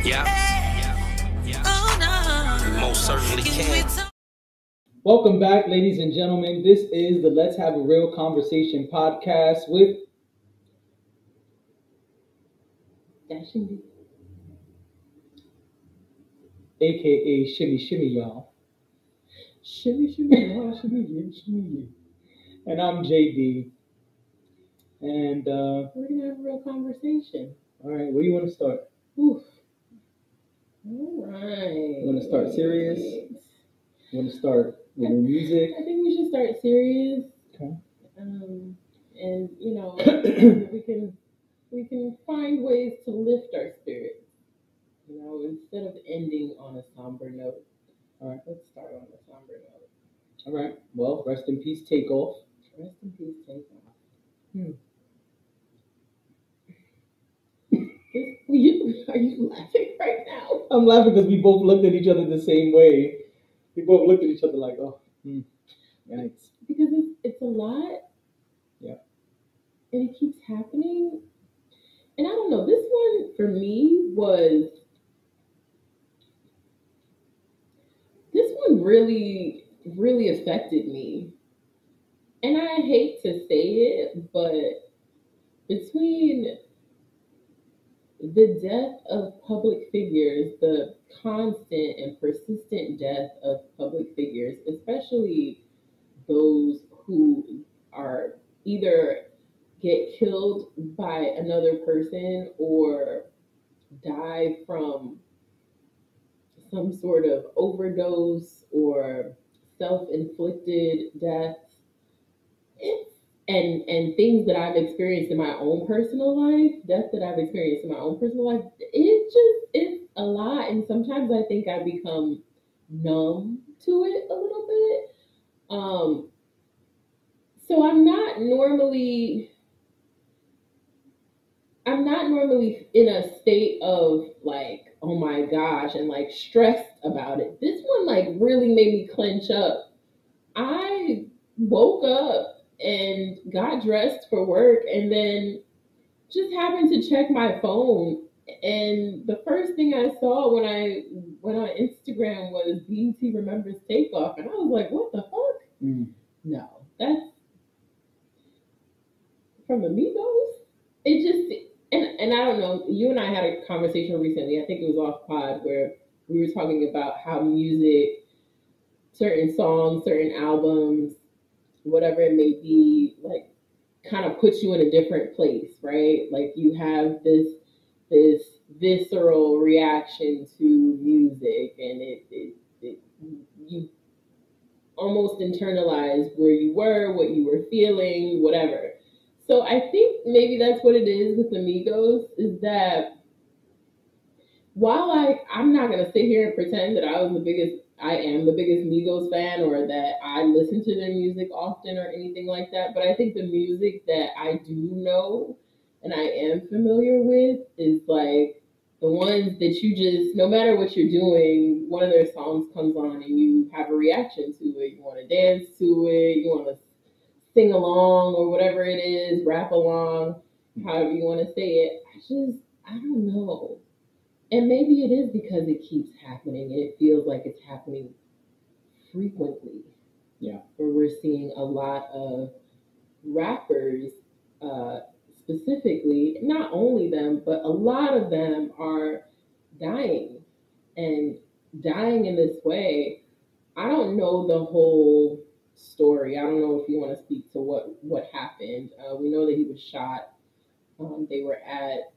Yeah. We most certainly can. Welcome back, ladies and gentlemen. This is the Let's Have a Real Conversation podcast with Dashing D, aka Shimmy Shimmy Y'all. Shimmy Shimmy Y'all, Shimmy Yeah, Shimmy Yeah. And I'm JD. And we're gonna have a real conversation. All right, where do you want to start? Oof. All right. You want to start serious? You want to start with the music? I think we should start serious. Okay. And you know, we can find ways to lift our spirits. You know, instead of ending on a somber note. All right, let's start on a somber note. All right. Well, rest in peace, Takeoff. Rest in peace, Takeoff. Are you laughing right now? I'm laughing because we both looked at each other the same way. We both looked at each other like, oh, yikes. Because it's a lot. Yeah. And it keeps happening. And I don't know, this one for me was, this one really, really affected me. And I hate to say it, but between the death of public figures, the constant and persistent death of public figures, especially those who are either get killed by another person or die from some sort of overdose or self-inflicted death, and things that I've experienced in my own personal life, death that I've experienced in my own personal life, it's a lot. And sometimes I think I become numb to it a little bit. So I'm not normally in a state of like, oh my gosh, and like stressed about it. This one like really made me clench up. I woke up and got dressed for work and then just happened to check my phone. And the first thing I saw when I went on Instagram was BET remembers Takeoff. And I was like, what the fuck? No, that's from Amigos. It just, and I don't know, you and I had a conversation recently, I think it was off pod, where we were talking about how music, certain songs, certain albums, whatever it may be, like kind of puts you in a different place, right? Like you have this visceral reaction to music, and it you almost internalize where you were, what you were feeling, whatever. So I think maybe that's what it is with Amigos, is that while I'm not gonna sit here and pretend that I am the biggest Migos fan, or that I listen to their music often or anything like that, but I think the music that I do know and I am familiar with is like the ones that you just, no matter what you're doing, one of their songs comes on and you have a reaction to it. You want to dance to it, you want to sing along or whatever it is, rap along, however you want to say it. I don't know. And maybe it is because it keeps happening and it feels like it's happening frequently. Yeah. Where we're seeing a lot of rappers, specifically, not only them, but a lot of them are dying. And dying in this way, I don't know the whole story. I don't know if you want to speak to what happened. We know that he was shot. They were at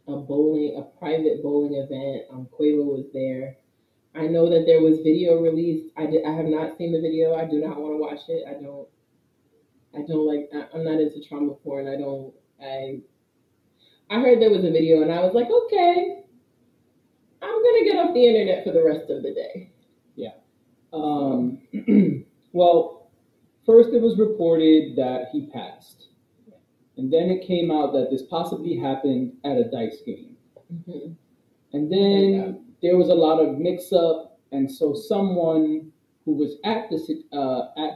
a private bowling event. Quavo was there. I know that there was video released. I have not seen the video. I do not want to watch it. I'm not into trauma porn. I heard there was a video and I was like, okay, I'm gonna get off the internet for the rest of the day. Yeah. Well, first it was reported that he passed. And then it came out that this possibly happened at a dice game. Mm-hmm. And then there was a lot of mix-up, and so someone who was at the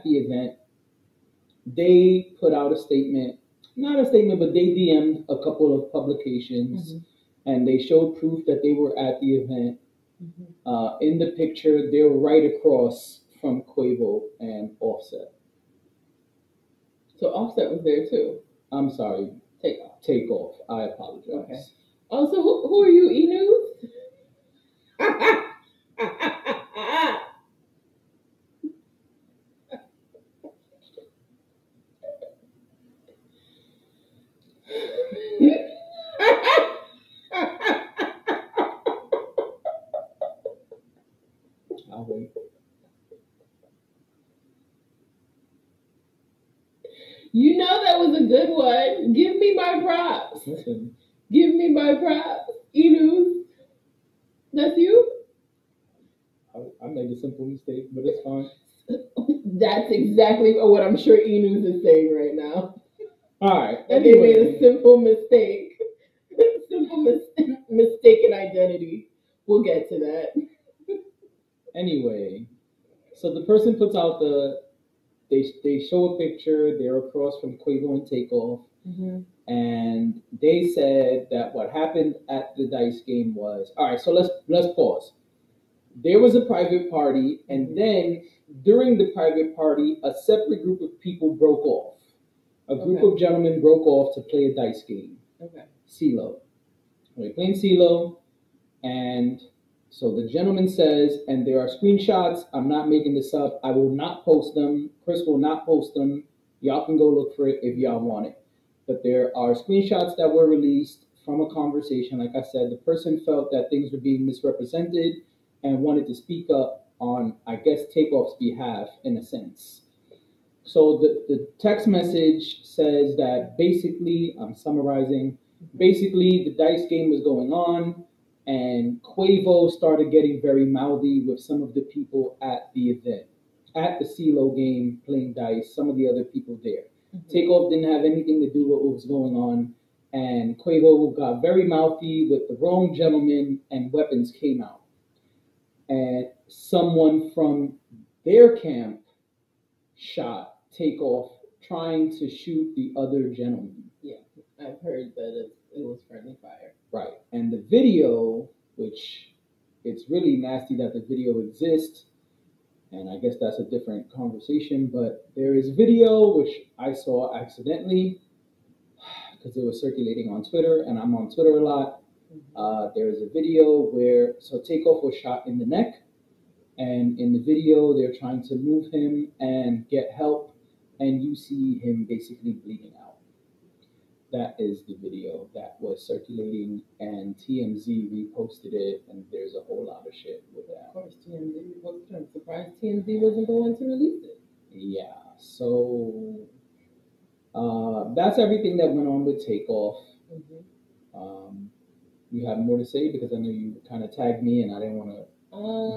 event, they put out a statement. Not a statement, but they DM'd a couple of publications and they showed proof that they were at the event. Mm-hmm. In the picture, they were right across from Quavo and Offset. So Offset was there too. I'm sorry, Takeoff. Takeoff. I apologize. Okay. Oh, so who are you, E-News? I'll wait. You know that was a good one. Give me my props. Listen, Give me my props. E-News. That's you? I made a simple mistake, but it's fine. That's exactly what I'm sure E-News is saying right now. All right. And they made a simple mistake. Mistaken identity. We'll get to that. Anyway, so the person puts out they show a picture. They're across from Quavo and Takeoff, and they said that what happened at the dice game was all right. So let's pause. There was a private party, and then during the private party, a separate group of people broke off. A group of gentlemen broke off to play a dice game. Okay. CeeLo. They're playing CeeLo, and so the gentleman says, and there are screenshots. I'm not making this up. I will not post them. Chris will not post them. Y'all can go look for it if y'all want it. But there are screenshots that were released from a conversation. Like I said, the person felt that things were being misrepresented and wanted to speak up on, I guess, Takeoff's behalf in a sense. So the text message says that basically, I'm summarizing, basically the dice game was going on and Quavo started getting very mouthy with some of the people at the event, at the CeeLo game playing dice, some of the other people there. Takeoff didn't have anything to do with what was going on, and Quavo got very mouthy with the wrong gentleman and weapons came out. And someone from their camp shot Takeoff trying to shoot the other gentleman. Yeah, I've heard that it was friendly fire. Right. And the video, which it's really nasty that the video exists, and I guess that's a different conversation, but there is video which I saw accidentally because it was circulating on Twitter, and I'm on Twitter a lot. There is a video where, so Takeoff was shot in the neck, and in the video they're trying to move him and get help, and you see him basically bleeding out. That is the video that was circulating, and TMZ reposted it, and there's a whole lot of shit with that. Of course, TMZ reposted it. I'm surprised TMZ wasn't the one to release it. Yeah, so that's everything that went on with Takeoff. You have more to say because I know you kind of tagged me, and I didn't want to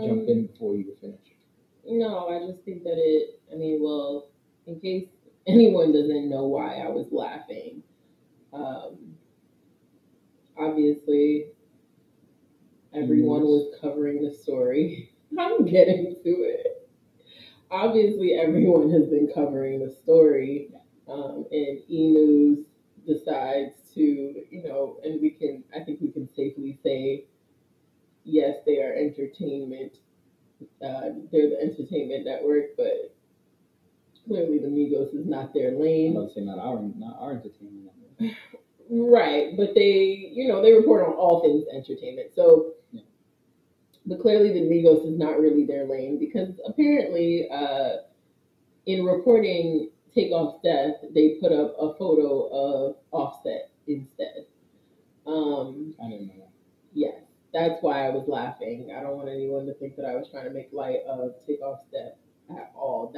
jump in before you were finished. No, I just think that well, in case anyone doesn't know why I was laughing, obviously everyone was covering the story. I'm getting to it. Obviously everyone has been covering the story, and E-News decides to, and I think we can safely say, yes, they are entertainment. They're the entertainment network, but clearly the Migos is not their lane. I'm not saying not our entertainment network. Right, but they report on all things entertainment. So, yeah. But clearly the Migos is not really their lane because apparently, in reporting Takeoff's death, they put up a photo of Offset instead. I didn't know that. Yes, that's why I was laughing. I don't want anyone to think that I was trying to make light of Takeoff's death at all.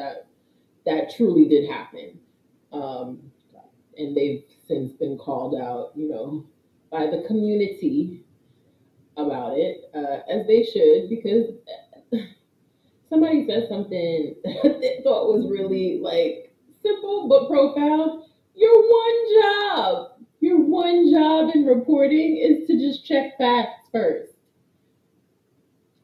That truly did happen. And they've since been called out, by the community about it, as they should, because somebody said something that they thought was really simple but profound. Your one job in reporting is to just check facts first.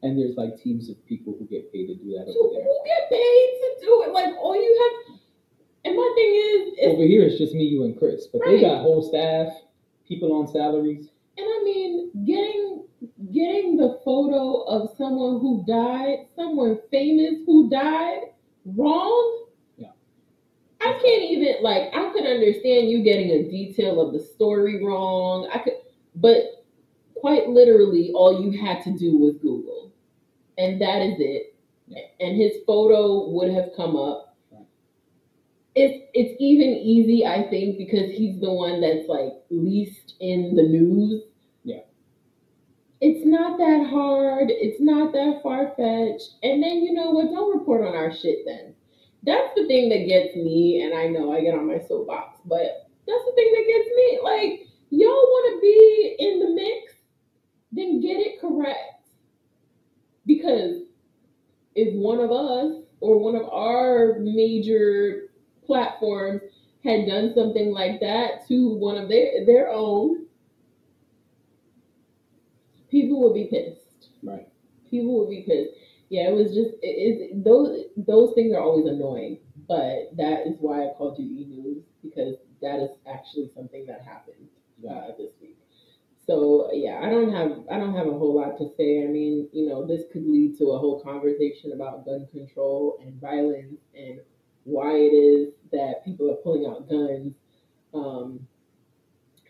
And there's teams of people who get paid to do that over there. Who get paid to do it? All you have. And my thing is over here it's just me, you, and Chris. But right. They got whole staff, people on salaries. And photo of someone who died, someone famous who died, wrong. Yeah. I can't even, like, I could understand you getting a detail of the story wrong. But quite literally, all you had to do was Google, and that is it. Yeah. And his photo would have come up. Right. It's even easy, I think, because he's the one that's like least in the news. Yeah. It's not that hard. It's not that far fetched. And then you know what? Don't report on our shit then. That's the thing that gets me, and I know I get on my soapbox, but that's the thing that gets me. Like, y'all want to be in the mix? Then get it correct. Because if one of us or one of our major platforms had done something like that to one of their own, people would be pissed. Right. People would be pissed. Yeah, it was just those things are always annoying, but that is why I called you e-news, because that is actually something that happened this week. So yeah, I don't have a whole lot to say. I mean, you know, this could lead to a whole conversation about gun control and violence and why it is that people are pulling out guns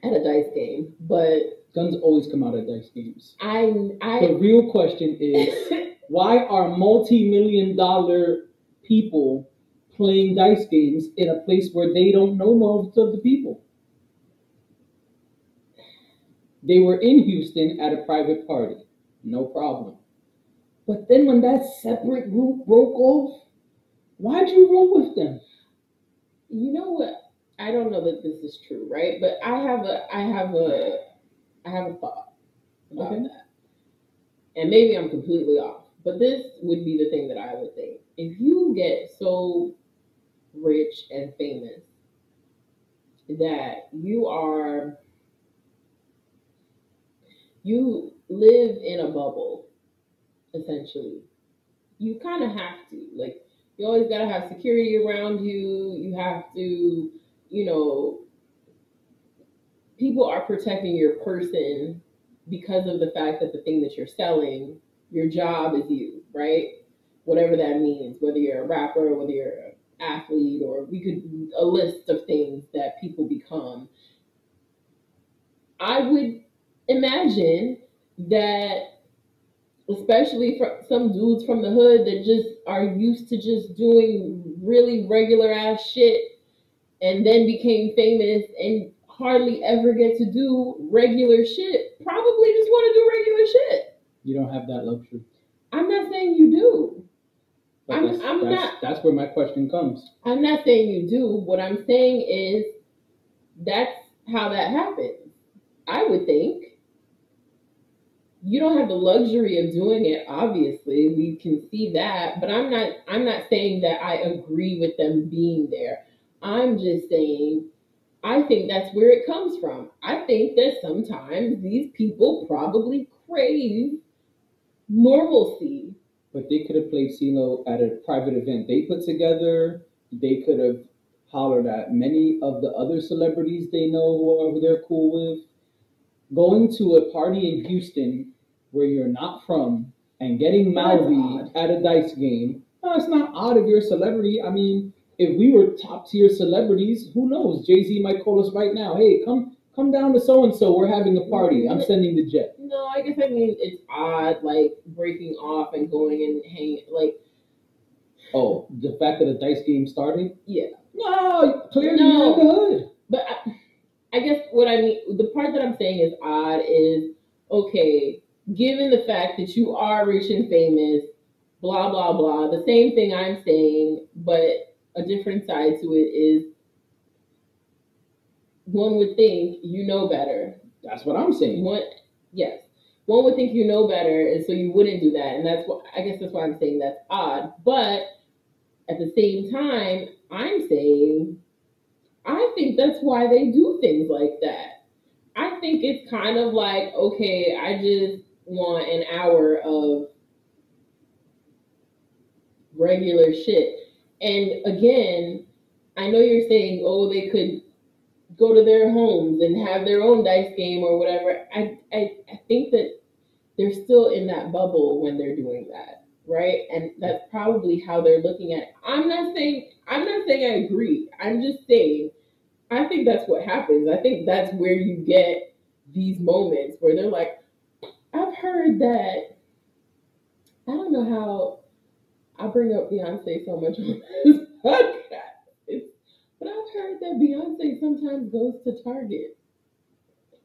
at a dice game. But guns always come out at dice games. The real question is, why are multi-million-dollar people playing dice games in a place where they don't know most of the people? They were in Houston at a private party. No problem. But then when that separate group broke off, why'd you roll with them? You know what? I don't know that this is true, right? But I have a thought about that. And maybe I'm completely off. But this would be the thing that I would think. If you get so rich and famous that you live in a bubble, essentially. You kind of have to. Like, you always got to have security around you. You have to, you know, people are protecting your person because of the fact that the thing that you're selling, your job is you, right? Whatever that means, whether you're a rapper, whether you're an athlete, or a list of things that people become. I would imagine that, especially for some dudes from the hood that just are used to just doing really regular ass shit and then became famous and hardly ever get to do regular shit, probably just want to do regular shit. You don't have that luxury. I'm not saying you do. That's where my question comes. I'm not saying you do. What I'm saying is that's how that happens. I would think. You don't have the luxury of doing it, obviously. We can see that. But I'm not saying that I agree with them being there. I'm just saying I think that's where it comes from. I think that sometimes these people probably crave normalcy. But they could have played CeeLo at a private event they put together. They could have hollered at many of the other celebrities they know who they're cool with. Going to a party in Houston where you're not from and getting mouthy at a dice game, no, it's not odd if you're a celebrity. I mean, if we were top tier celebrities, who knows? Jay-Z might call us right now. Hey, come down to so-and-so. We're having a party. I'm sending the jet. No, I guess I mean it's odd, like breaking off and going and hanging, like. Oh, the fact that a dice game started? Yeah. No, clearly you're in the hood. But I guess what I mean, the part that I'm saying is odd is, okay, given the fact that you are rich and famous, blah, blah, blah, the same thing I'm saying, but a different side to it is one would think you know better. That's what I'm saying. Yes. One would think you know better, and so you wouldn't do that. And that's why I'm saying that's odd. But at the same time, I'm saying I think that's why they do things like that. I think it's kind of like, okay, I just want an hour of regular shit. And again, I know you're saying, oh, they could go to their homes and have their own dice game or whatever. I think that they're still in that bubble when they're doing that, right? And that's probably how they're looking at it. I'm not saying I agree. I'm just saying I think that's what happens. I think that's where you get these moments where they're like, I've heard that. I don't know how I bring up Beyonce so much on this podcast, but I've heard that Beyonce sometimes goes to Target.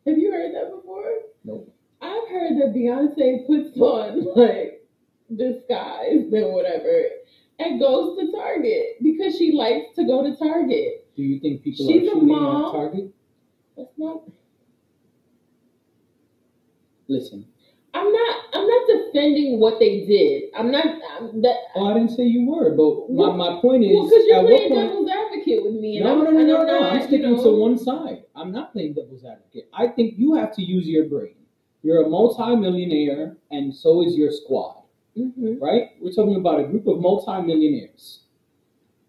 Have you heard that before? Nope. I've heard that Beyonce puts on like disguise and whatever and goes to Target because she likes to go to Target. Do you think people She's are a shooting mom. at Target? That's not. Listen. I'm not defending what they did. I'm not. Oh, I didn't say you were, but my point is, well, because you're at playing what point? devil's advocate with me. And No. I'm sticking to one side. I'm not playing devil's advocate. I think you have to use your brain. You're a multi-millionaire, and so is your squad. Mm-hmm. Right? We're talking about a group of multi-millionaires.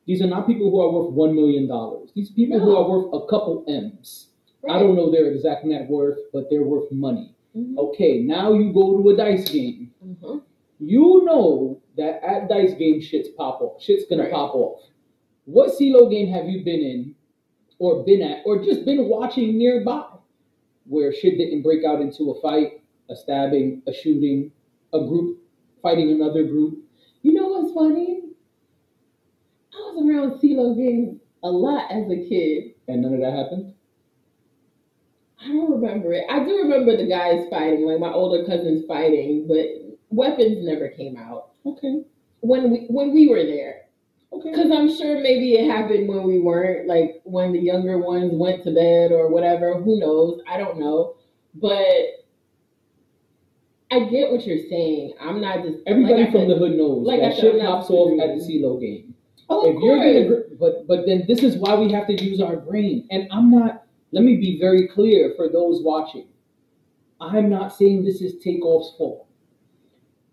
These are not people who are worth $1 million. These are people who are worth a couple M's. Right. I don't know their exact net worth, but they're worth money. Mm-hmm. Okay, now you go to a dice game. Mm-hmm. You know that at dice game, shit's gonna pop off. What CeeLo game have you been in, or been at, or just been watching nearby, where shit didn't break out into a fight, a stabbing, a shooting, a group fighting another group? You know what's funny? I was around CeeLo games a lot as a kid. And none of that happened? I don't remember it. I do remember the guys fighting, like my older cousins fighting, but weapons never came out. Okay. When we were there. Okay. Because I'm sure maybe it happened when we weren't, like when the younger ones went to bed or whatever. Who knows? I don't know. But I get what you're saying. I'm not just... Everybody from the hood knows that shit pops off at the CeeLo game. Oh, of course. But then this is why we have to use our brain. And let me be very clear for those watching. I'm not saying this is Takeoff's fault.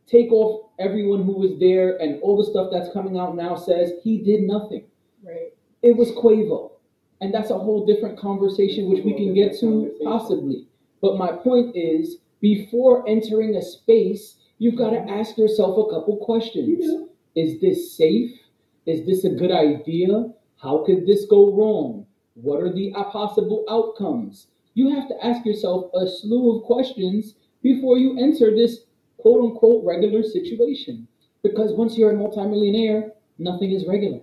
Takeoff, everyone who was there and all the stuff that's coming out now says he did nothing. Right. It was Quavo. And that's a whole different conversation which we can get to possibly. But my point is, before entering a space, you've got to ask yourself a couple questions. Yeah. Is this safe? Is this a good idea? How could this go wrong? What are the possible outcomes? You have to ask yourself a slew of questions before you enter this quote-unquote regular situation. Because once you're a multimillionaire, nothing is regular.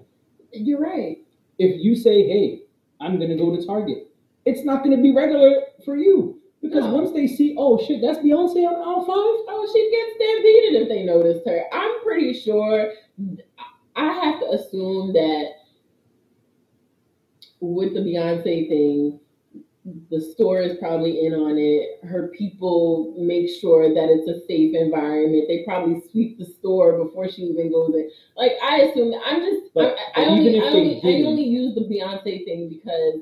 You're right. If you say, hey, I'm going to go to Target, it's not going to be regular for you. Because once they see, oh, shit, that's Beyonce on aisle 5? Oh, she'd get stampeded if they noticed her. I'm pretty sure, I have to assume that with the Beyonce thing, the store is probably in on it. Her people make sure that it's a safe environment. They probably sweep the store before she even goes in. Like, I assume that I only use the Beyonce thing because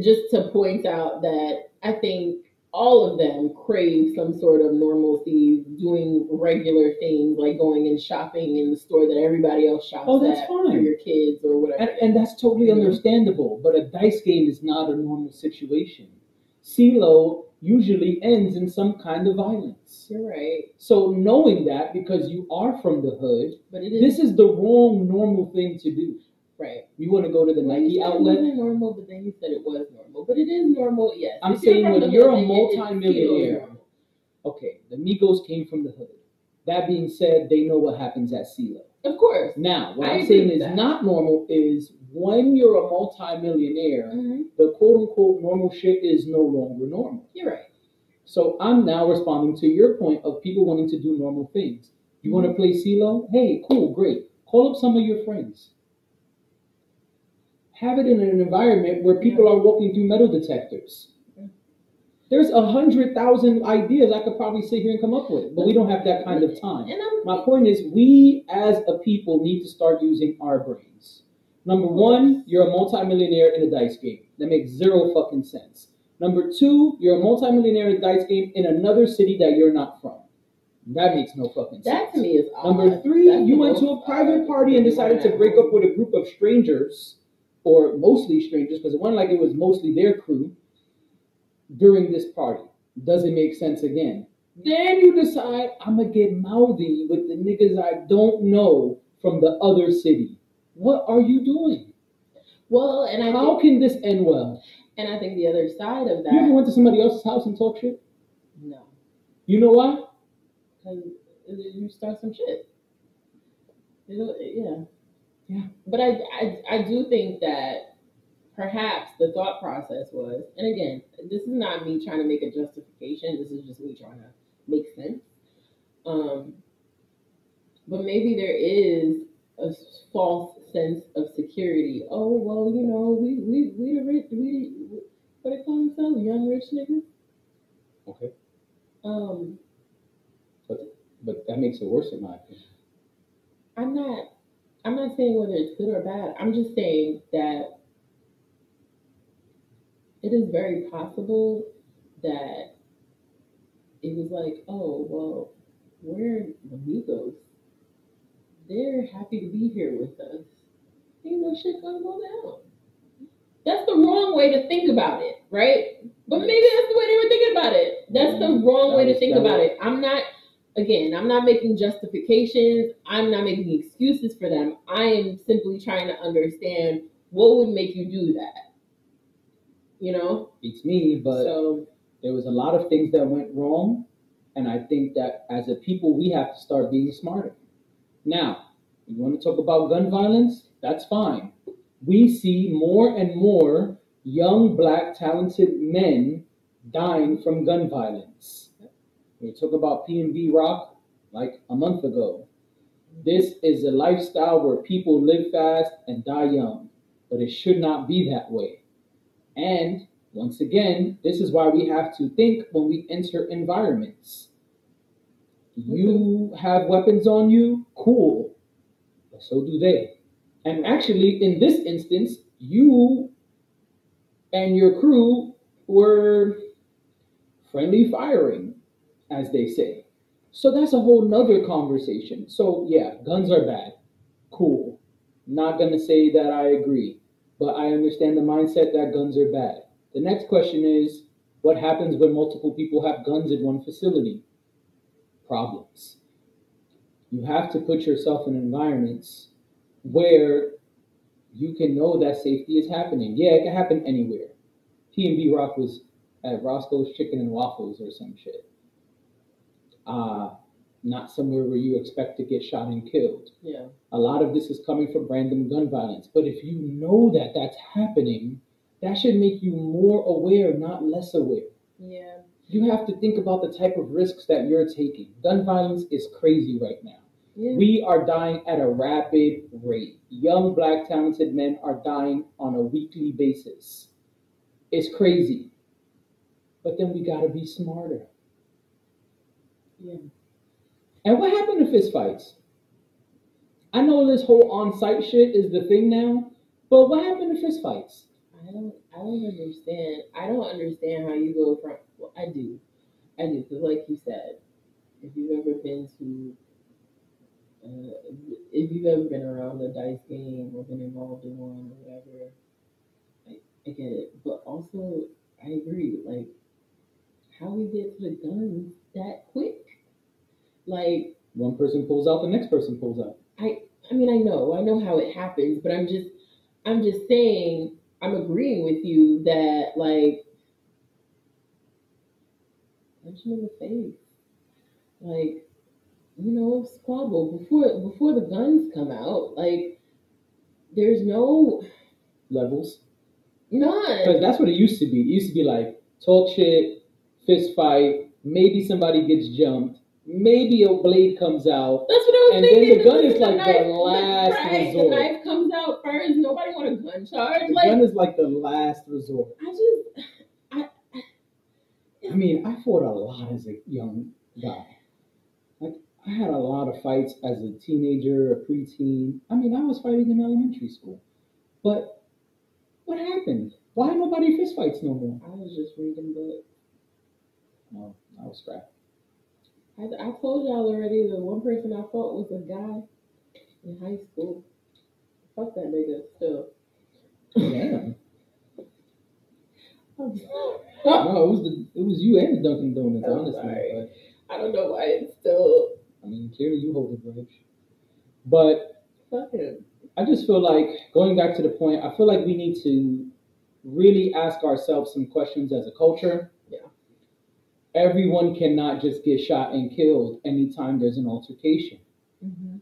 just to point out that I think all of them crave some sort of normalcy, doing regular things like going and shopping in the store that everybody else shops at for your kids or whatever. And that's totally understandable, but a dice game is not a normal situation. CeeLo usually ends in some kind of violence. You're right. So knowing that, because you are from the hood, this is the wrong normal thing to do. Right. You want to go to the Nike outlet? It wasn't normal, but then you said it was normal. But it is normal, yes. I'm saying when you're a multi-millionaire, okay, the Migos came from the hood. That being said, they know what happens at CeeLo. Of course. Now, what I'm saying is not normal is when you're a multi-millionaire, the quote-unquote normal shit is no longer normal. You're right. So I'm now responding to your point of people wanting to do normal things. You want to play CeeLo? Hey, cool, great. Call up some of your friends. Have it in an environment where people are walking through metal detectors. There's 100,000 ideas I could probably sit here and come up with, but we don't have that kind of time. My point is, we as a people need to start using our brains. Number one, you're a multimillionaire in a dice game. That makes zero fucking sense. Number two, you're a multimillionaire in a dice game in another city that you're not from. That makes no fucking sense. That to me is odd. Number three, you went to a private party and decided to break up with a group of strangers, or mostly strangers, because it wasn't like it was mostly their crew, during this party. Doesn't make sense again. Then you decide I'm gonna get mouthy with the niggas I don't know from the other city. What are you doing? Well, and how can this end well? And I think the other side of that. You ever went to somebody else's house and talk shit? No. You know why? Because you start some shit. Yeah. Yeah. But I do think that perhaps the thought process was, and again, this is not me trying to make a justification. This is just me trying to make sense. But maybe there is a false sense of security. Oh well, you know, we the rich, what they call themselves, young rich niggas. Okay. But that makes it worse in my opinion. I'm not saying whether it's good or bad. I'm just saying that it is very possible that it was like, oh well, we're amigos. They're happy to be here with us. Ain't no shit gonna go down. That's the wrong way to think about it, right? But maybe that's the way they were thinking about it. That's the wrong way to think about it. I'm not making justifications. I'm not making excuses for them. I am simply trying to understand what would make you do that. You know? Beats me, but there was a lot of things that went wrong. And I think that as a people, we have to start being smarter. Now, you want to talk about gun violence? That's fine. We see more and more young, black, talented men dying from gun violence. We talk about P&B Rock like a month ago. This is a lifestyle where people live fast and die young, but it should not be that way. And once again, this is why we have to think when we enter environments. You have weapons on you? Cool. But so do they. And actually, in this instance, you and your crew were friendly firing, as they say. So that's a whole nother conversation. So yeah, guns are bad. Cool. Not gonna say that I agree, but I understand the mindset that guns are bad. The next question is, what happens when multiple people have guns in one facility? Problems. You have to put yourself in environments where you can know that safety is happening. Yeah, it can happen anywhere. P&B Rock was at Roscoe's Chicken and Waffles or some shit. Not somewhere where you expect to get shot and killed. Yeah. A lot of this is coming from random gun violence. But if you know that that's happening, that should make you more aware, not less aware. Yeah. You have to think about the type of risks that you're taking. Gun violence is crazy right now. Yeah. We are dying at a rapid rate. Young, black, talented men are dying on a weekly basis. It's crazy. But then we gotta be smarter. Yeah. And what happened to fistfights? I know this whole on-site shit is the thing now, but what happened to fistfights? I don't understand. I don't understand how you go from. Well, I do, because like you said, if you've ever been to, if you've ever been around a dice game or been involved in one or whatever, I get it. But also, I agree. Like, how we get to the guns that quick? Like, one person pulls out, the next person pulls out. I mean, I know how it happens, but I'm just saying. I'm agreeing with you that, like, punch him in the face. Like, you know, squabble before the guns come out. Like, there's no levels. None. Because that's what it used to be. It used to be like talk shit, fist fight, maybe somebody gets jumped, maybe a blade comes out. That's what I was thinking. And then the gun is like the last resort. The knife comes out first. Nobody want a gun charge. The gun is like the last resort. I mean, I fought a lot as a young guy. Like, I had a lot of fights as a teenager, a preteen. I mean, I was fighting in elementary school. But what happened? Why nobody fist fights no more? I was just reading books. Oh, I was scrapped. I told y'all already, the one person I fought was a guy in high school. Fuck that nigga still. Damn. No, it was you and the Dunkin' Donuts, honestly. I don't know why it's still. I mean, clearly you hold a grudge. But Fuck him. I just feel like, going back to the point, I feel like we need to really ask ourselves some questions as a culture. Yeah. Everyone cannot just get shot and killed anytime there's an altercation. Mm-hmm.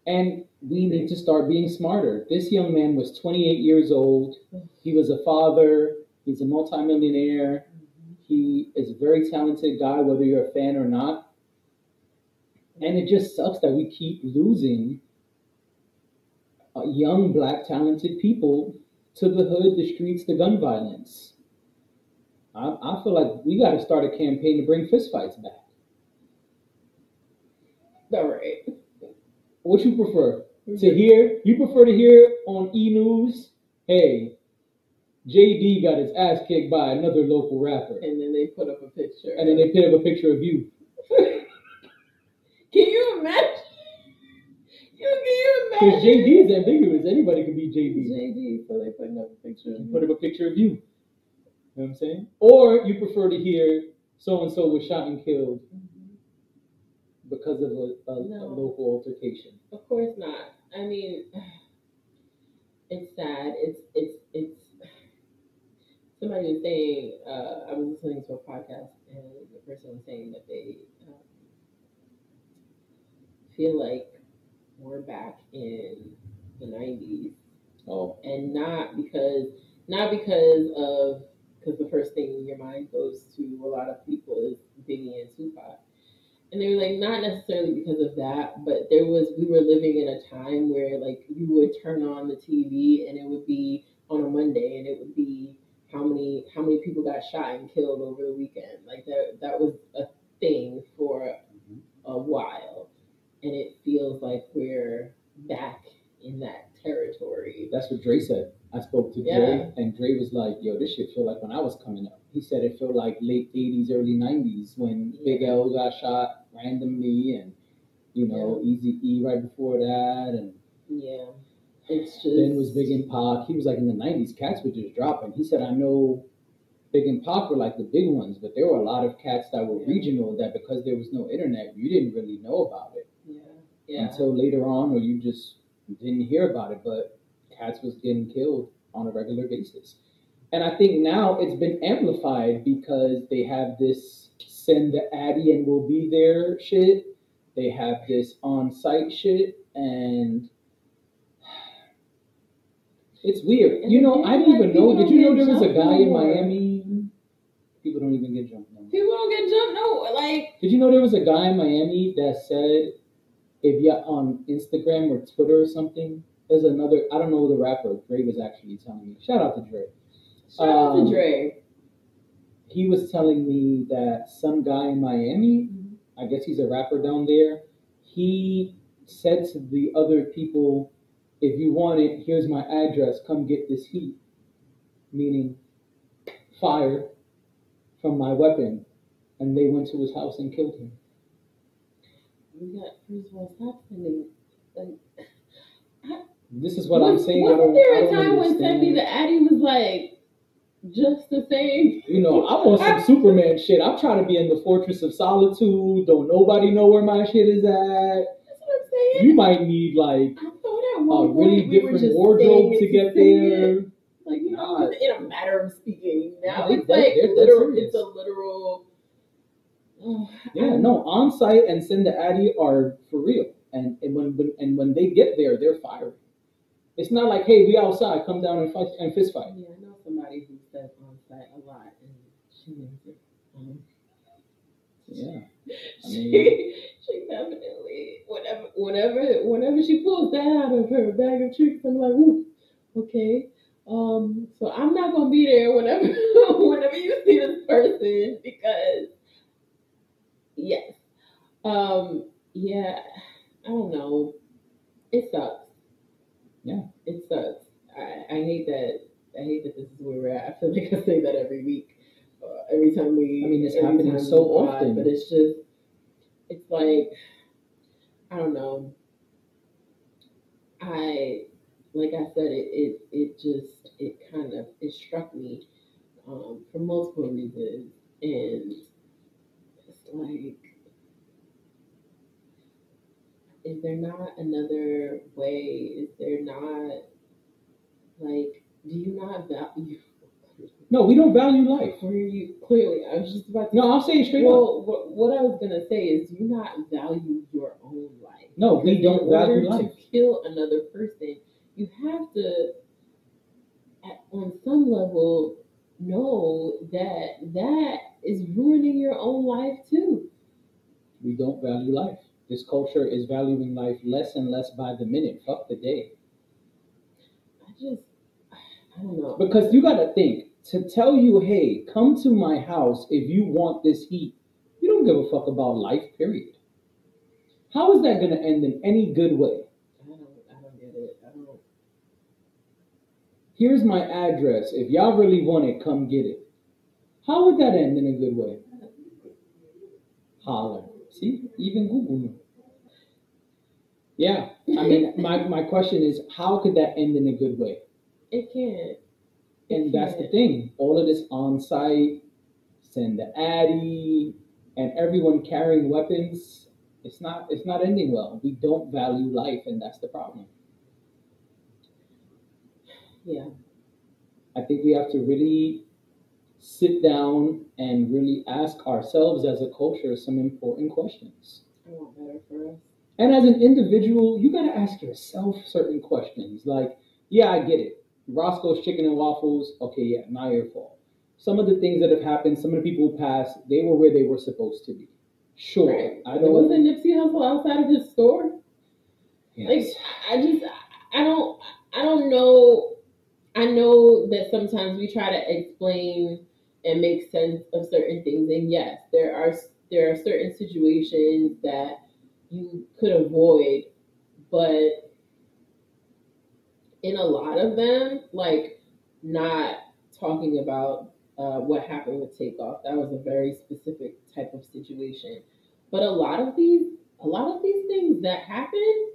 And we need to start being smarter. This young man was 28 years old. He was a father. He's a multimillionaire. He is a very talented guy, whether you're a fan or not. And it just sucks that we keep losing young, black, talented people to the hood, the streets, the gun violence. I feel like we got to start a campaign to bring fistfights back. All right. What you prefer to hear? You prefer to hear on E News? Hey, JD got his ass kicked by another local rapper, And then they put up a picture. and then they put up a picture of you. Can you imagine? Can you Because imagine? JD is ambiguous. Anybody can be JD. JD, so they putting up a picture of You me. put up a picture of you. You know what I'm saying? Or you prefer to hear so and so was shot and killed because of a local altercation. Of course not. I mean, it's sad. It's. Somebody was saying, I was listening to a podcast, and the person was saying that they feel like we're back in the 90s. Oh. And not because the first thing in your mind goes to a lot of people is Biggie and Tupac. And they were like, not necessarily because of that, but we were living in a time where like you would turn on the TV and it would be on a Monday and it would be how many people got shot and killed over the weekend. Like that was a thing for a while. And it feels like we're back in that territory. That's what Dre said. I spoke to Dre, and Dre was like, yo, this shit feel like when I was coming up. He said it felt like late 80s, early 90s when Big L got shot randomly, and, Easy-E right before that, and it's just... Then it was Big and Pac. He was like, in the 90s, cats were just dropping. He said, I know Big and Pac were like the big ones, but there were a lot of cats that were regional that because there was no internet, you didn't really know about it. Until later on, or you just didn't hear about it, but cats was getting killed on a regular basis. And I think now it's been amplified because they have this send the Addy and we'll be there shit. They have this on-site shit, and it's weird. I didn't even know. Did you know there was a guy in Miami? People don't even get jumped. People don't get jumped. No, like. Did you know there was a guy in Miami that said, if you're on Instagram or Twitter or something, there's another, I don't know the rapper, Dre was actually telling me. Shout out to Dre. Shout out to Dre. He was telling me that some guy in Miami, I guess he's a rapper down there, he said to the other people, if you want it, here's my address, come get this heat. Meaning fire from my weapon. And they went to his house and killed him. First of all, stop sending. This is what I'm saying. Wasn't there a time when Seppi the Addy was like just the same? I'm on some Superman shit. I'm trying to be in the Fortress of Solitude. Don't nobody know where my shit is at. That's what I'm saying. You might need like a really different wardrobe to get there. Like in a matter of speaking. Now it's like literal. It's a literal. On-site and send the Addy are for real. And when they get there, they're firing. It's not like, hey, we outside, come down and fight and fist fight. Yeah, I know somebody who says on-site a lot, and she means it. She definitely whenever she pulls that out of her bag of tricks, I'm like, ooh, okay. So I'm not gonna be there whenever you see this person because. Yes. I don't know. It sucks. Yeah. It sucks. I hate that this is where we're at. I feel like I say that every week. Every time it's happening so often. But it's like, I don't know. Like I said, it struck me for multiple reasons. And it's like, is there not another way? Is there not, like, do you not value? No, we don't value life. Where you clearly, I was just about to. No, I'll say it straight up. Well, what I was gonna say is, do you not value your own life? No, we don't value life. To kill another person, you have to, on some level, know that that is ruining your own life too. We don't value life. This culture is valuing life less and less by the minute. Fuck the day. I don't know. Because you gotta think, to tell you, hey, come to my house if you want this heat, you don't give a fuck about life, period. How is that gonna end in any good way? I don't get it. I don't. Here's my address. If y'all really want it, come get it. How would that end in a good way? Holler. See, even Google knew. Yeah, I mean, my question is, how could that end in a good way? It can't. And that's the thing. All of this on-site, send the Addy, and everyone carrying weapons, it's not ending well. We don't value life, and that's the problem. Yeah. I think we have to really sit down and really ask ourselves as a culture some important questions. I want better for us. And as an individual, you gotta ask yourself certain questions. Like, yeah, I get it. Roscoe's Chicken and Waffles, okay, yeah, not your fault. Some of the things that have happened, some of the people who passed, they were where they were supposed to be. Sure. Right. I don't. Wasn't Nipsey Hussle outside of his store? Yes. Like, I don't know. I know that sometimes we try to explain and make sense of certain things, and yes, there are certain situations that you could avoid, but in a lot of them, like, not talking about what happened with Takeoff. That was a very specific type of situation. But a lot of these things that happened,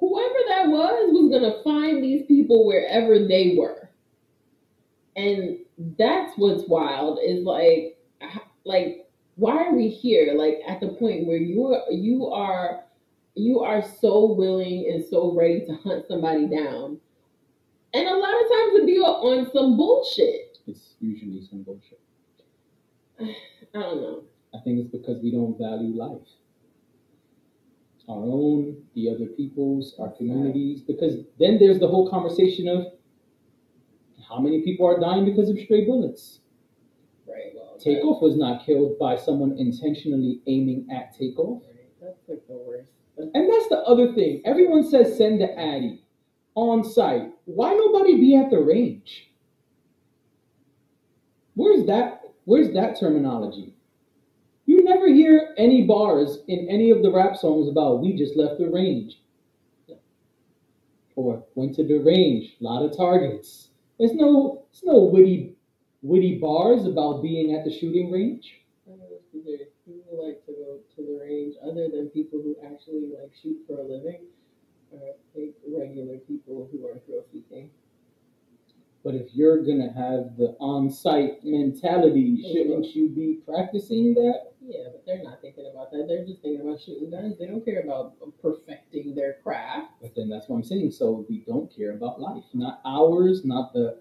whoever that was gonna find these people wherever they were. And that's what's wild, is like why are we here? Like, at the point where you are so willing and so ready to hunt somebody down. And a lot of times it be on some bullshit. It's usually some bullshit. I don't know. I think it's because we don't value life. Our own, the other people's, our communities. Because then there's the whole conversation of how many people are dying because of stray bullets. Right. Well, Takeoff was not killed by someone intentionally aiming at Takeoff. Right. That's like the worst. And that's the other thing. Everyone says send the Addy on site. Why nobody be at the range? Where's that terminology? You never hear any bars in any of the rap songs about we just left the range. Or went to the range, a lot of targets. There's no witty bars about being at the shooting range. People like to go to the range, other than people who actually like shoot for a living, or like regular people who are thrill seeking. But if you're gonna have the on-site mentality, shouldn't you be practicing that? Yeah, but they're not thinking about that. They're just thinking about shooting guns. They don't care about perfecting their craft. But then that's what I'm saying. So we don't care about life, not ours, not the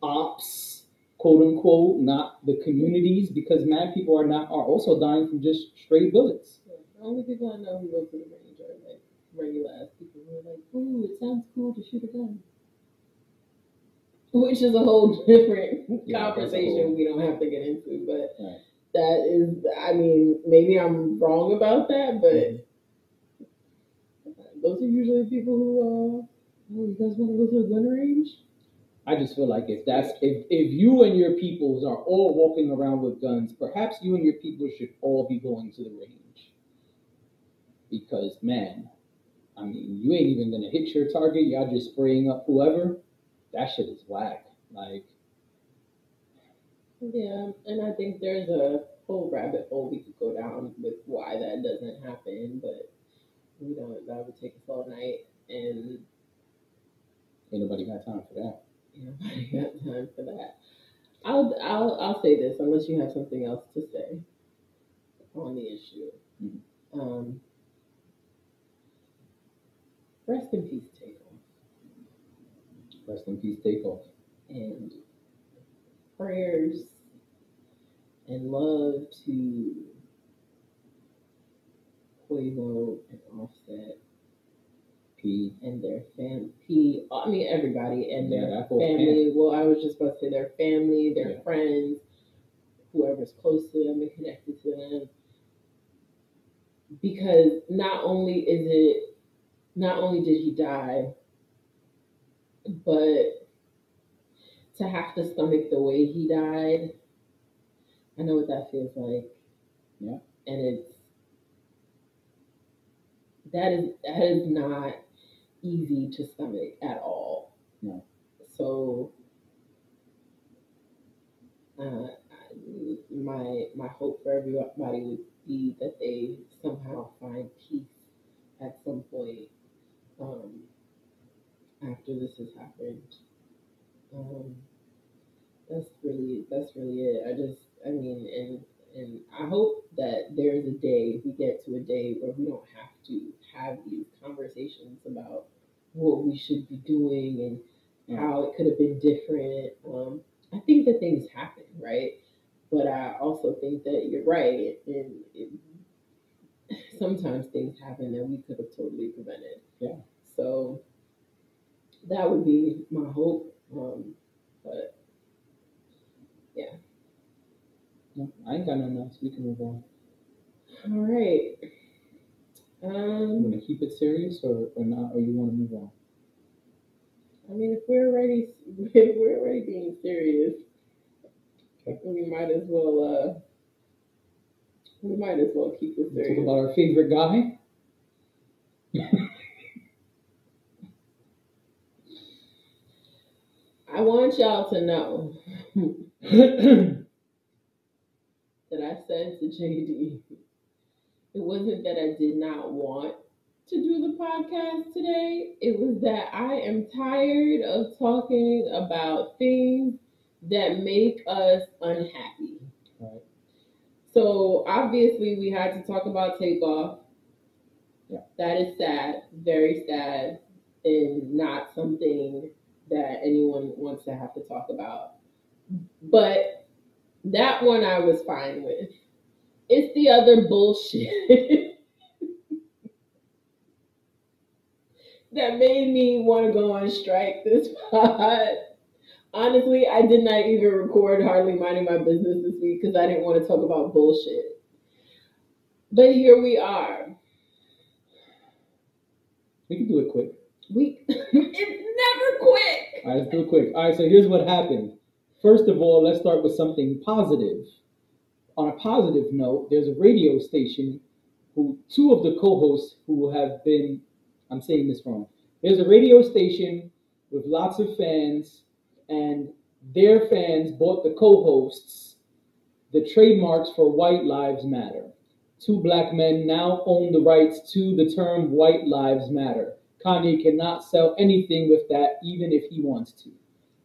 ops, quote unquote, not the communities, because mad people are also dying from just stray bullets. Yeah, the only people I know who go to the range are like regular ass people who are like, ooh, it sounds cool to shoot a gun. Which is a whole different conversation we don't have to get into, but right. That is, I mean, maybe I'm wrong about that, but those are usually people who, oh, you guys want to go to the gun range? I just feel like if you and your peoples are all walking around with guns, perhaps you and your people should all be going to the range. Because, man, I mean, you ain't even gonna hit your target. Y'all just spraying up whoever. That shit is whack. Like, yeah, and I think there's a whole rabbit hole we could go down with why that doesn't happen, but we don't. That would take us all night, and ain't nobody got time for that. Nobody got time for that. I'll say this, unless you have something else to say on the issue. Mm-hmm. Rest in peace, Takeoff. Rest in peace, Takeoff. And prayers and love to Quavo and Offset. P. And their family. I mean, everybody and their that whole family. Well, I was just about to say their family, their Yeah. friends, whoever's close to them and connected to them. Because not only did he die, but to have to stomach the way he died, I know what that feels like. Yeah. And that is not easy to stomach at all. No. So my hope for everybody would be that they somehow find peace at some point after this has happened. That's really it. And I hope that there's a day, we get to a day where we don't have to have these conversations about what we should be doing and how it could have been different. I think that things happen, right? But I also think that you're right, and sometimes things happen that we could have totally prevented. Yeah. So that would be my hope. But yeah. No, I ain't got nothing else. We can move on. All right. You want to keep it serious or not, or you want to move on? I mean, if we're already being serious, Okay. we might as well keep it serious. Talk about our favorite guy. I want y'all to know that I said to JD, it wasn't that I did not want to do the podcast today. It was that I am tired of talking about things that make us unhappy. Right. So obviously we had to talk about Takeoff. Yeah. That is sad, very sad, and not something that anyone wants to have to talk about. But that one I was fine with. It's the other bullshit that made me want to go on strike this pod. Honestly, I did not even record Hardly Minding My Business this week because I didn't want to talk about bullshit. But here we are. We can do it quick. It's never quick. All right, let's do it quick. All right, so here's what happened. First of all, let's start with something positive. On a positive note, there's a radio station two of the co-hosts who have been, I'm saying this wrong. There's a radio station with lots of fans, and their fans bought the co-hosts the trademarks for White Lives Matter. 2 black men now own the rights to the term White Lives Matter. Kanye cannot sell anything with that, even if he wants to,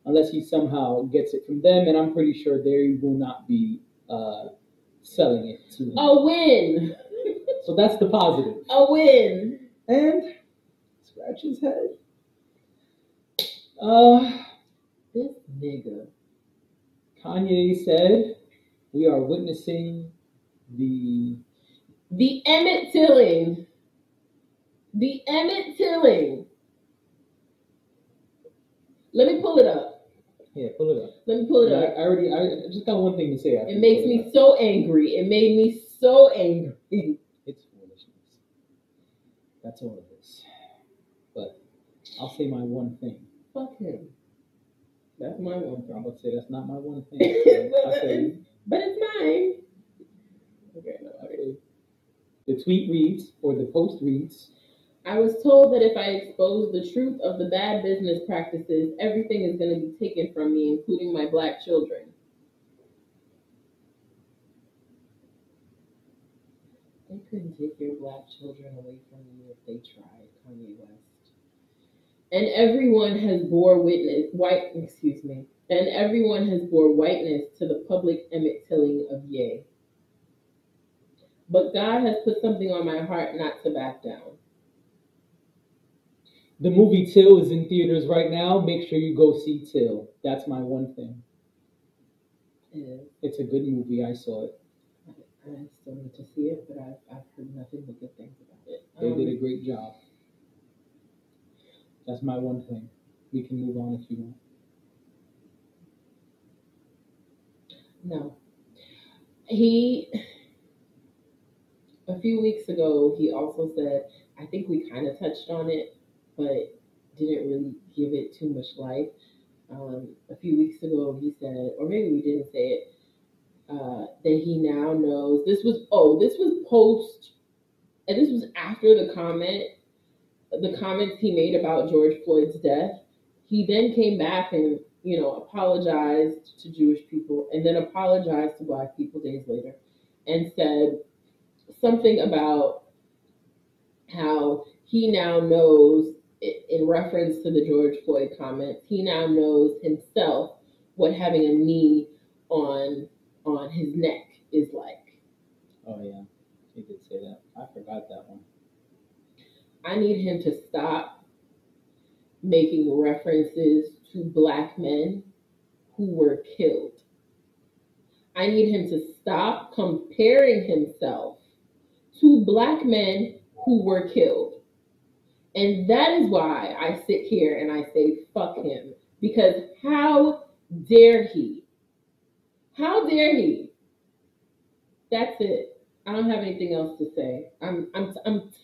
unless he somehow gets it from them, and I'm pretty sure they will not be selling it to him. A win. So that's the positive. A win. And scratch his head. This nigga. Kanye said, we are witnessing the Emmett Tilling. The Emmett Tilling. Let me pull it up. Yeah, pull it up. Let me pull it up. I just got one thing to say. It makes me so angry. It made me so angry. It's foolishness. That's all it is. But I'll say my one thing. Fuck him. That's my one thing. I'm about to say that's not my one thing. But it's mine. Okay, no, okay. The tweet reads, or the post reads, I was told that if I expose the truth of the bad business practices, everything is going to be taken from me, including my black children. They couldn't take your black children away from you if they tried, Kanye West. And everyone has bore whiteness to the public Emmett Tilling of Ye. But God has put something on my heart not to back down. The movie Till is in theaters right now. Make sure you go see Till. That's my one thing. Yeah. It's a good movie. I saw it. I still need to see it, but I've heard nothing but good things about it. They did a great job. That's my one thing. We can move on if you want. No. A few weeks ago, he also said, I think we kind of touched on it, but didn't really give it too much life. A few weeks ago, he said, or maybe we didn't say it, that he now knows. This was post, and this was after the comments he made about George Floyd's death. He then came back and, apologized to Jewish people and then apologized to Black people days later and said something about how he now knows, in reference to the George Floyd comments, he now knows himself what having a knee on his neck is like. Oh, yeah. He did say that. I forgot that one. I need him to stop making references to Black men who were killed. I need him to stop comparing himself to Black men who were killed. And that is why I sit here and I say, fuck him. Because how dare he? How dare he? That's it. I don't have anything else to say. I'm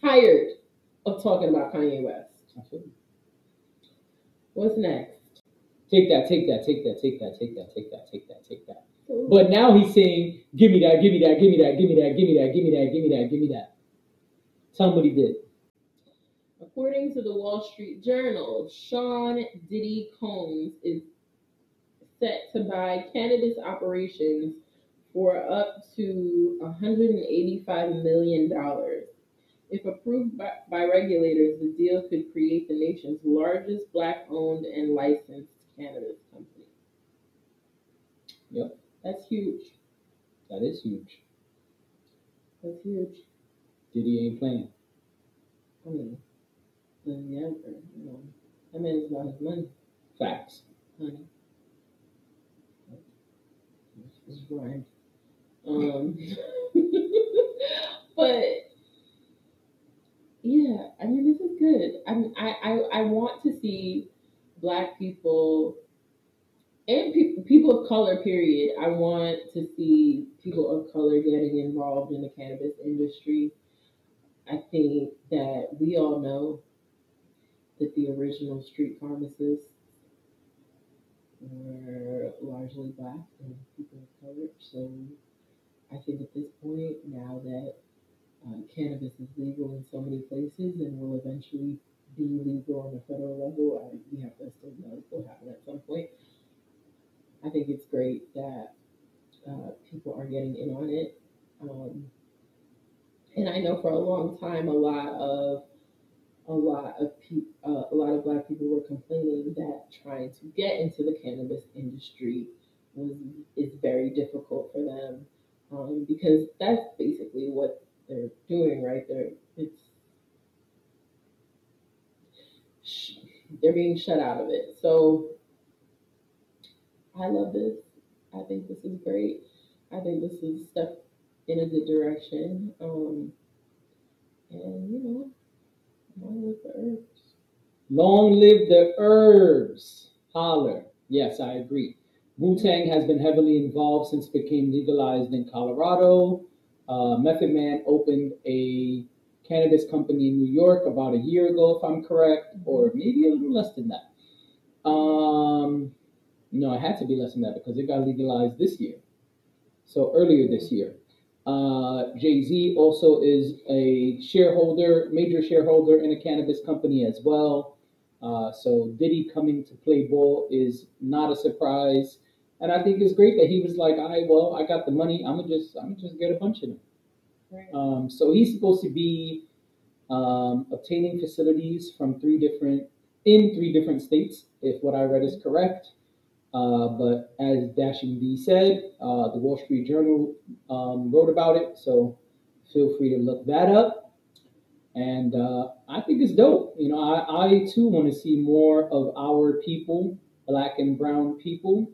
tired of talking about Kanye West. What's next? Take that. But now he's saying, give me that. Tell him what he did. According to the Wall Street Journal, Sean Diddy Combs is set to buy cannabis operations for up to $185 million. If approved by regulators, the deal could create the nation's largest Black-owned and licensed cannabis company. Yep. That's huge. That is huge. That's huge. Diddy ain't playing. I mean, yeah, that man is about his money. Facts. Honey. It's rhymed. But yeah, I mean, this is good. I want to see Black people and people of color, period. I want to see people of color getting involved in the cannabis industry. I think that we all know that the original street pharmacists were largely Black and people of color. So I think at this point, now that cannabis is legal in so many places and will eventually be legal on the federal level, we have to still know it will happen at some point. I think it's great that people are getting in on it. And I know for a long time, a lot of Black people were complaining that trying to get into the cannabis industry is very difficult for them, because that's basically what they're doing, right? They're being shut out of it. So I love this. I think this is great. I think this is a step in a good direction. And long live the herbs. Long live the herbs. Holler. Yes, I agree. Wu-Tang has been heavily involved since it became legalized in Colorado. Method Man opened a cannabis company in New York about a year ago, if I'm correct, or maybe a little less than that. No, it had to be less than that because it got legalized this year. So earlier this year. Jay-Z also is a major shareholder in a cannabis company as well. So Diddy coming to play ball is not a surprise. And I think it's great that he was like, I got the money. I'm gonna just get a bunch of them. Right. So he's supposed to be obtaining facilities from three different states, if what I read is correct. But as Dashing D said, the Wall Street Journal wrote about it, so feel free to look that up. And I think it's dope. You know, I too want to see more of our people, black and brown people,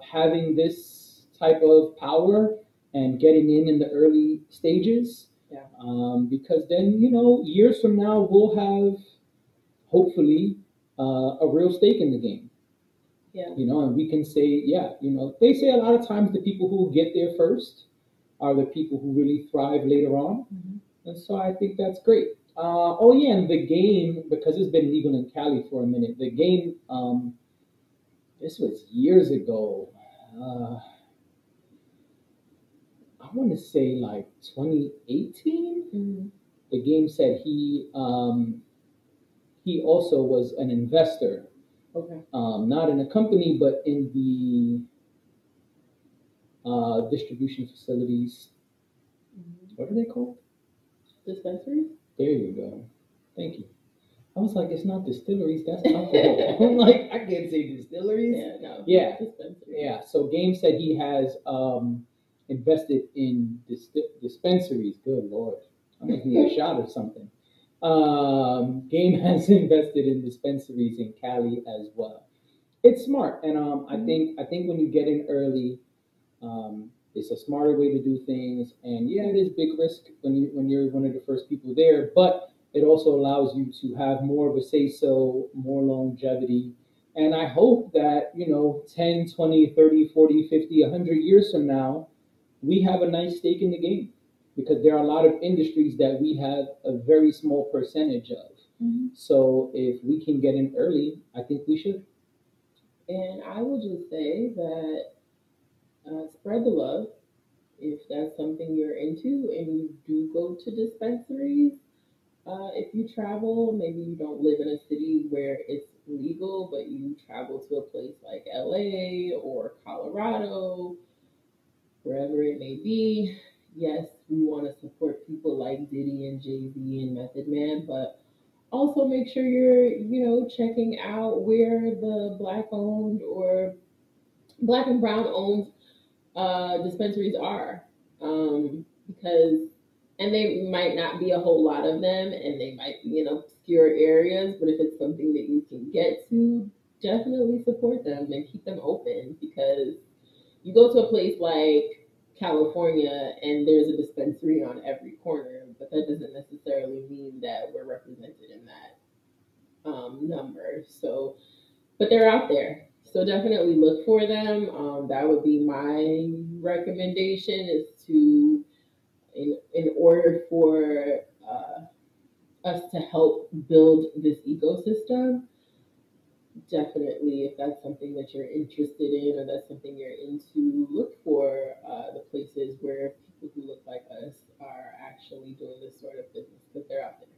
having this type of power and getting in the early stages. Yeah. Because then, you know, years from now, we'll have hopefully a real stake in the game. Yeah. You know, and we can say, yeah, you know, they say a lot of times the people who get there first are the people who really thrive later on. And so I think that's great. Oh yeah, and the game, because it's been legal in Cali for a minute, the game, this was years ago. I want to say like 2018. The game said he also was an investor. Okay. Not in a company, but in the distribution facilities. What are they called? Dispensary? There you go. Thank you. I was like, it's not distilleries, that's alcohol. I'm like, I can't say distilleries. Yeah, no. Yeah. Dispensary. Yeah. So Game said he has invested in dispensaries. Good Lord. I'm gonna need a shot or something. Game has invested in dispensaries in Cali as well. It's smart, and I think when you get in early, it's a smarter way to do things. And yeah, it is big risk when you're one of the first people there, but it also allows you to have more of a say so, more longevity. And I hope that, you know, 10, 20, 30, 40, 50, 100 years from now, we have a nice stake in the game, because there are a lot of industries that we have a very small percentage of. So if we can get in early, I think we should. And I will just say that spread the love. If that's something you're into and you do go to dispensaries, if you travel, maybe you don't live in a city where it's legal, but you travel to a place like LA or Colorado, wherever it may be. Yes, we want to support people like Diddy and Jay-Z and Method Man, but also make sure you're, you know, checking out where the black owned or black and brown owned dispensaries are, because and they might not be a whole lot of them, and they might be in obscure areas, but if it's something that you can get to, definitely support them and keep them open, because you go to a place like California and there's a dispensary on every corner, but that doesn't necessarily mean that we're represented in that number. So, but they're out there. So definitely look for them. That would be my recommendation, is to, in order for us to help build this ecosystem, definitely, if that's something that you're interested in or that's something you're into, look for the places where people who look like us are actually doing this sort of business, because they're out there.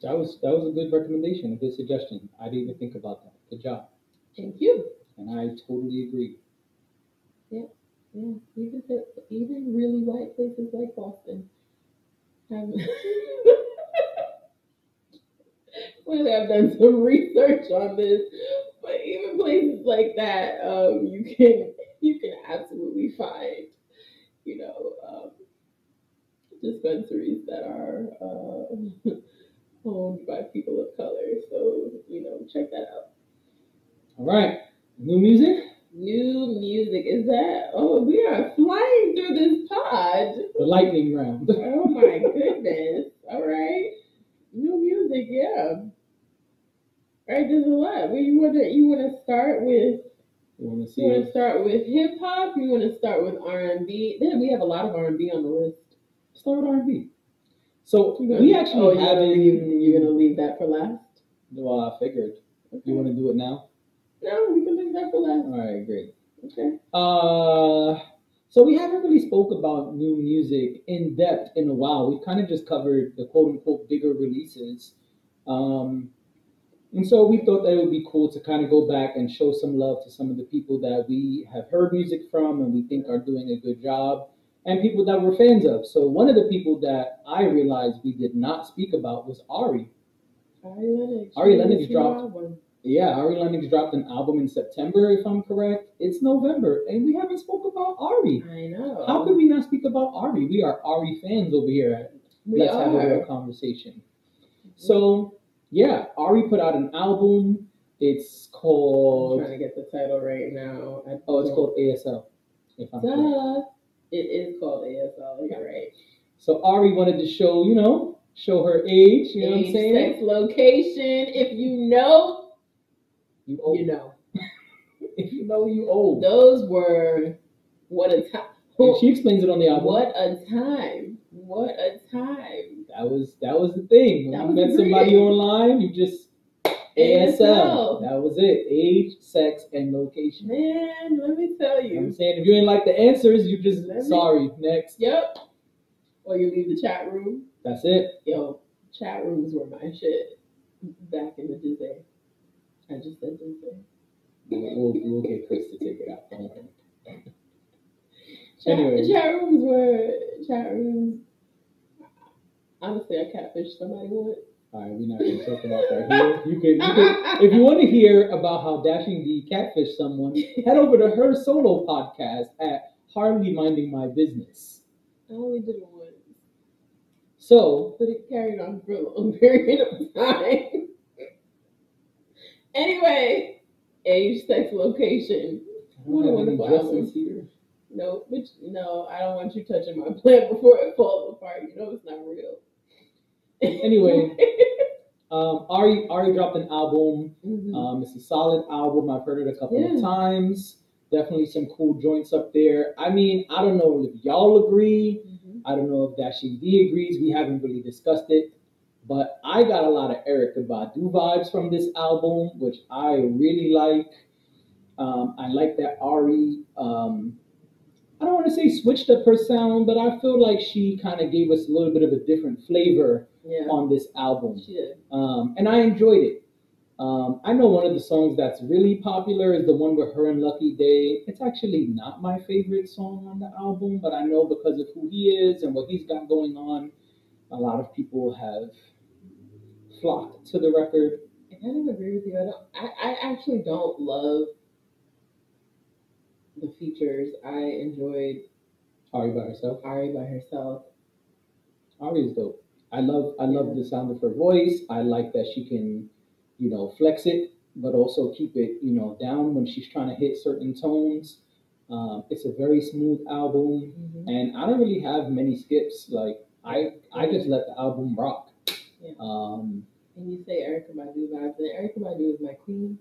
That was a good recommendation, a good suggestion. I didn't even think about that. Good job. Thank you. And I totally agree. Yeah. Even really white places like Boston have. Well, I've done some research on this, but even places like that, you can absolutely find, dispensaries that are owned by people of color. So check that out. All right, new music. New music, is that? Oh, we are flying through this pod. The lightning round. Oh my goodness! All right, new music, yeah. All right, there's a lot. Well, you wanna start with? You want to start with hip hop? You want to start with R&B? Then we have a lot of R&B on the list. Start with R&B. So we actually haven't. You're gonna leave that for last? Well, I figured. Okay. You want to do it now? No, we can leave that for last. All right, great. Okay. So we haven't really spoke about new music in depth in a while. We've kind of just covered the quote unquote bigger releases. And so we thought that it would be cool to kind of go back and show some love to some of the people that we have heard music from and we think are doing a good job, and people that we're fans of. So one of the people that I realized we did not speak about was Ari. Ari Lennox dropped. Yeah, Ari Lennox dropped an album in September, if I'm correct. It's November, and we haven't spoke about Ari. I know. How could we not speak about Ari? We are Ari fans over here Let's have a real conversation. So, yeah, Ari put out an album. It's called... I'm trying to get the title right now. It's called ASL. If I'm correct. It is called ASL, you're right. So Ari wanted to show, show her age, you know what I'm saying? Sex, location. If you know, you old. You know. If you know, you old. Those were, what a time. And she explains it on the album. What a time. What a time. That was the thing. When you met somebody online, you just ASL. That was it. Age, sex, and location. Man, let me tell you. I'm saying, if you ain't like the answers, you just sorry. Next. Yep. Or you leave the chat room. That's it. Yo, chat rooms were my shit back in the day. I just said day. We'll get Chris to take it out. Anyway. Chat rooms. Honestly, I catfished somebody once. All right, we're not going to talk about that here. You can, if you want to hear about how Dashing D catfished someone, head over to her solo podcast at Hardly Minding My Business. I only did it once. So, but it carried on for a long period of time. Anyway, age, sex, location. What a wonderful album here. No, I don't want you touching my plant before it falls apart. You know it's not real. Anyway, Ari dropped an album. Mm-hmm. It's a solid album. I've heard it a couple of times. Definitely some cool joints up there. I mean, I don't know if y'all agree. Mm-hmm. I don't know if Dashing D agrees. We haven't really discussed it. But I got a lot of Erykah Badu vibes from this album, which I really like. I like that Ari, I don't want to say switched up her sound, but I feel like she kind of gave us a little bit of a different flavor on this album. She did. And I enjoyed it. I know one of the songs that's really popular is the one with her and Lucky Day. It's actually not my favorite song on the album, but I know because of who he is and what he's got going on, a lot of people have flocked to the record. I kind of agree with you. I actually don't love the features. I enjoyed Ari by herself. Ari is dope. I love the sound of her voice. I like that she can, flex it, but also keep it, down when she's trying to hit certain tones. It's a very smooth album, and I don't really have many skips. Like I just let the album rock. Yeah. And you say Erykah Badu vibes, and Erykah Badu is my queen.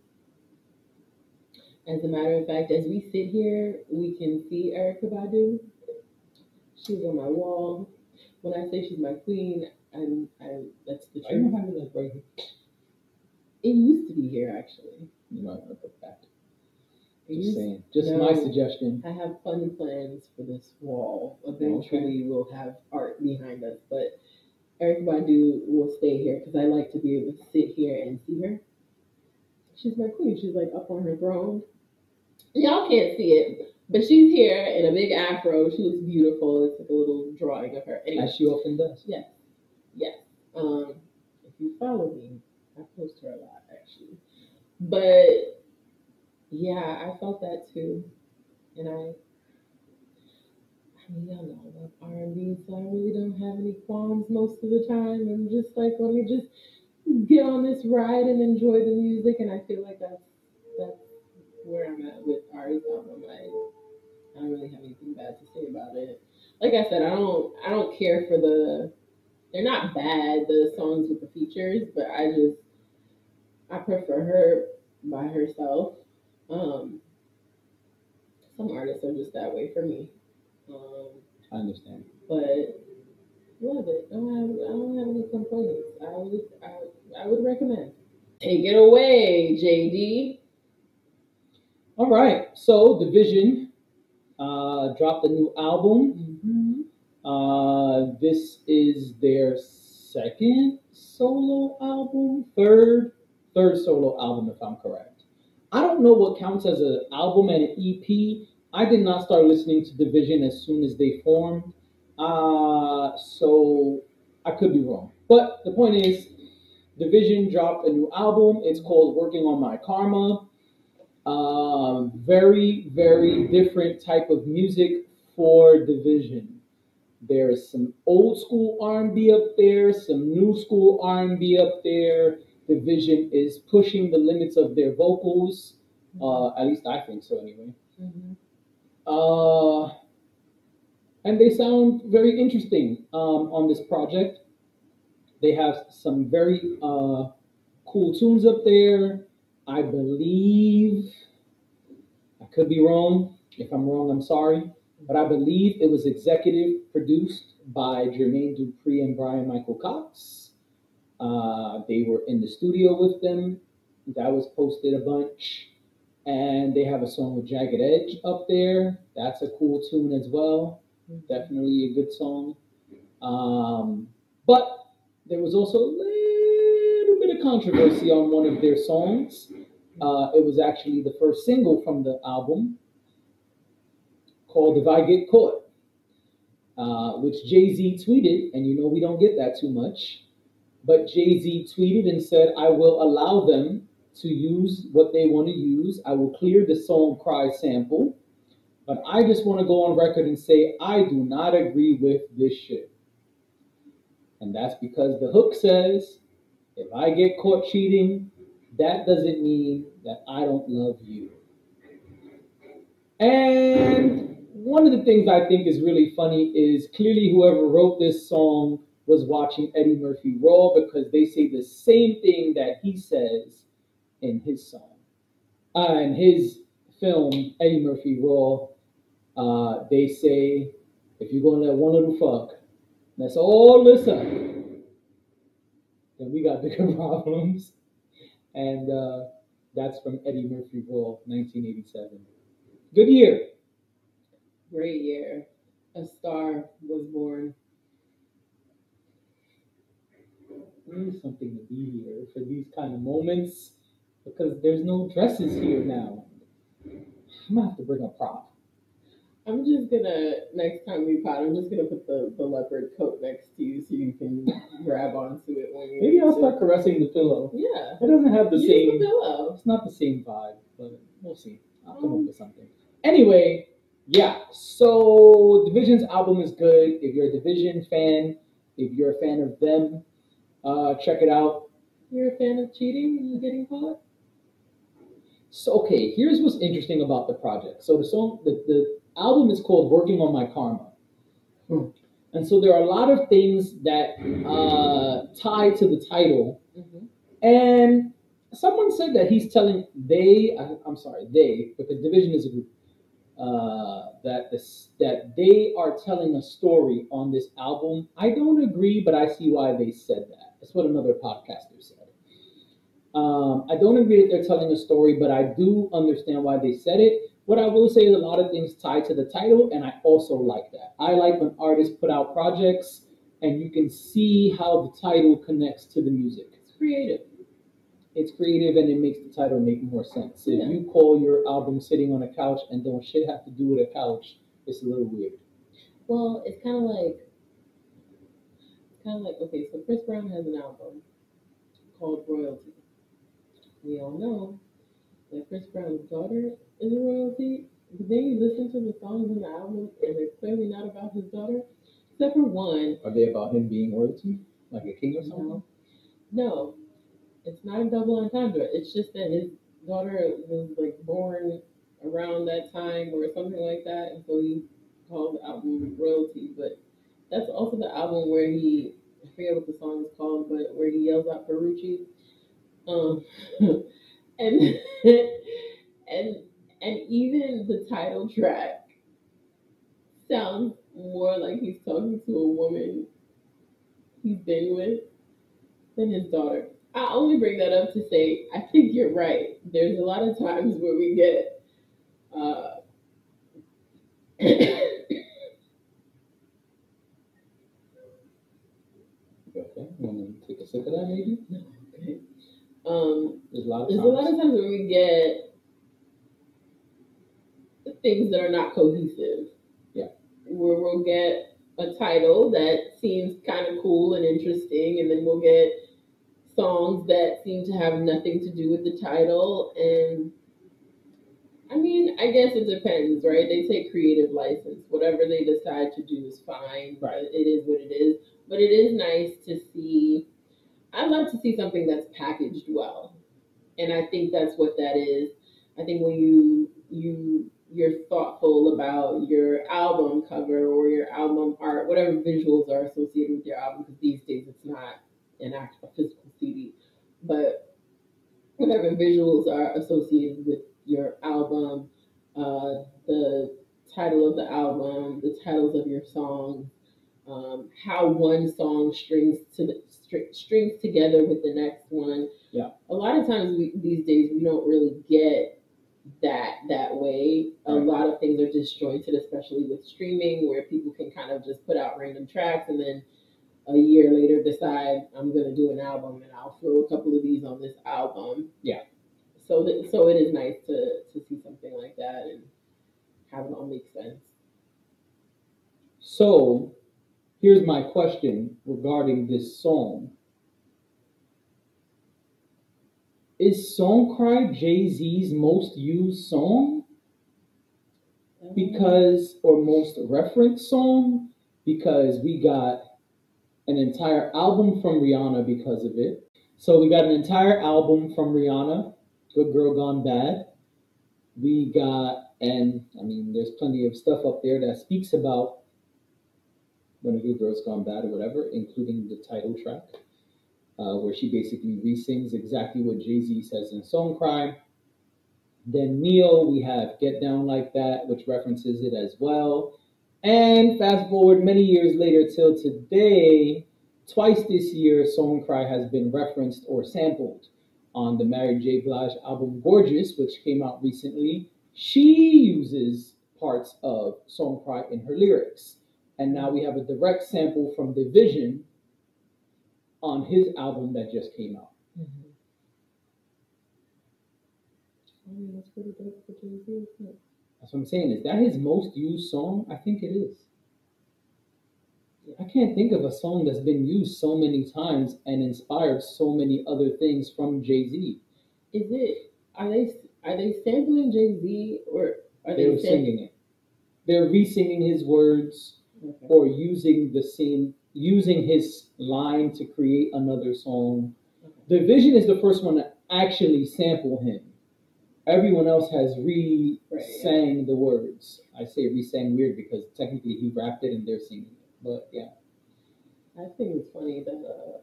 As a matter of fact, as we sit here, we can see Erykah Badu. She's on my wall. When I say she's my queen, that's the truth. I don't have it like right here. It used to be here, actually. You might want to put that. Just saying. Just my suggestion. I have fun plans for this wall. Eventually, we'll have art behind us, but Erykah Badu will stay here because I like to be able to sit here and see her. She's my queen. She's like up on her throne. Y'all can't see it, but she's here in a big afro. She looks beautiful. It's like a little drawing of her. Anyway, as she often does. Yes. If you follow me, I post her a lot actually. But yeah, I felt that too, and I mean, y'all know I love R&B, so I really don't have any qualms most of the time. I'm just like, let me just get on this ride and enjoy the music, and I feel like that's where I'm at with Ari's album. I don't really have anything bad to say about it. Like I said, I don't care for they're not bad, the songs with the features, but I prefer her by herself. Some artists are just that way for me. I understand. But love it. I don't have any complaints. I would recommend. Take it away, JD. All right. So Division dropped a new album. This is their second solo album, third solo album, if I'm correct. I don't know what counts as an album and an EP. I did not start listening to Division as soon as they formed, so I could be wrong. But the point is, Division dropped a new album. It's called Working on My Karma. Very, very different type of music for Division. There's some old school R&B up there, some new school R&B up there. Division is pushing the limits of their vocals. At least I think so, anyway. Mm-hmm. And they sound very interesting on this project. They have some very cool tunes up there. I believe, I could be wrong. If I'm wrong, I'm sorry. But I believe it was executive produced by Jermaine Dupri and Brian Michael Cox. They were in the studio with them. That was posted a bunch. And they have a song with Jagged Edge up there. That's a cool tune as well. Definitely a good song. But there was also a little bit of controversy on one of their songs. It was actually the first single from the album called If I Get Caught, which Jay-Z tweeted, and you know we don't get that too much, but Jay-Z tweeted and said, I will allow them to use what they want to use. I will clear the song Cry sample, but I just want to go on record and say I do not agree with this shit. And that's because the hook says, if I get caught cheating, that doesn't mean that I don't love you. And one of the things I think is really funny is clearly whoever wrote this song was watching Eddie Murphy Raw, because they say the same thing that he says in his song. In his film, Eddie Murphy Raw, they say, if you're going to let one little fuck, that's all listen, then we got bigger problems. And that's from Eddie Murphy Raw, 1987. Good year. Great year. A star was born. There is something to be here for these kind of moments, because there's no dresses here now. I'm gonna have to bring a prop. I'm just gonna, next time we pod, I'm just gonna put the leopard coat next to you so you can grab onto it when you Maybe I'll start caressing the pillow. Yeah. It doesn't have the Use same the pillow. It's not the same vibe, but we'll see. I'll come up with something. Anyway, yeah. So Division's album is good. If you're a Division fan, if you're a fan of them, check it out. You're a fan of cheating and getting caught? So okay, here's what's interesting about the project. So the album is called Working on My Karma. And so there are a lot of things that tie to the title. Mm-hmm. And someone said that he's telling they, because Division is a group, that they are telling a story on this album. I don't agree, but I see why they said that. That's what another podcaster said. I don't agree that they're telling a story, but I do understand why they said it. What I will say is a lot of things tie to the title, and I also like that. I like when artists put out projects and you can see how the title connects to the music. It's creative. It's creative, and it makes the title make more sense. If you call your album Sitting on a Couch and don't shit have to do with a couch, it's a little weird. Well, it's kind of like, okay, so Chris Brown has an album called Royalty. We all know that Chris Brown's daughter is a royalty, but then you listen to the songs in the album and they're clearly not about his daughter, except for one. Are they about him being royalty? Like a king or something? No, it's not a double entendre. It's just that his daughter was like born around that time or something like that, and so he called the album Royalty. But that's also the album where he, I forget what the song is called, but where he yells out Ferrucci. And and even the title track sounds more like he's talking to a woman he's been with than his daughter. I only bring that up to say I think you're right. There's a lot of times where we get Okay, want to take a sip of that maybe? Okay. There's a lot of times where we get things that are not cohesive. Yeah. Where we'll get a title that seems kind of cool and interesting, and then we'll get songs that seem to have nothing to do with the title. And I mean, I guess it depends, right? They take creative license. Whatever they decide to do is fine. Right. It is what it is. But it is nice to see. I love to see something that's packaged well, and I think that's what that is. I think when you're thoughtful about your album cover or your album art, whatever visuals are associated with your album, because these days it's not an actual physical CD, but whatever visuals are associated with your album, the title of the album, the titles of your songs, how one song strings together with the next one. Yeah. A lot of times these days we don't really get that way. A Right. lot of things are disjointed, especially with streaming, where people can kind of just put out random tracks and then a year later decide I'm gonna do an album and I'll throw a couple of these on this album. Yeah. So it is nice to see something like that and have it all make sense. So here's my question regarding this song. Is Song Cry Jay-Z's most used song? Or most referenced song? Because we got an entire album from Rihanna because of it. So we got an entire album from Rihanna, Good Girl Gone Bad. We got, and I mean, there's plenty of stuff up there that speaks about When a Good Girl's Gone Bad or whatever, including the title track, where she basically re-sings exactly what Jay-Z says in Song Cry. Then Neo, we have Get Down Like That, which references it as well. And fast forward many years later till today, twice this year, Song Cry has been referenced or sampled on the Mary J. Blige album Gorgeous, which came out recently. She uses parts of Song Cry in her lyrics. And now we have a direct sample from Division on his album that just came out. Mm-hmm. I mean, that's pretty dope for Jay-Z. That's what I'm saying. Is that his most used song? I think it is. I can't think of a song that's been used so many times and inspired so many other things from Jay-Z. Are they sampling Jay-Z or are They're singing it? They're re-singing his words, okay, or using his line to create another song. Okay. Division is the first one to actually sample him. Everyone else has re-sang the words. I say re-sang weird because technically he rapped it and they're singing it. But yeah. I think it's funny that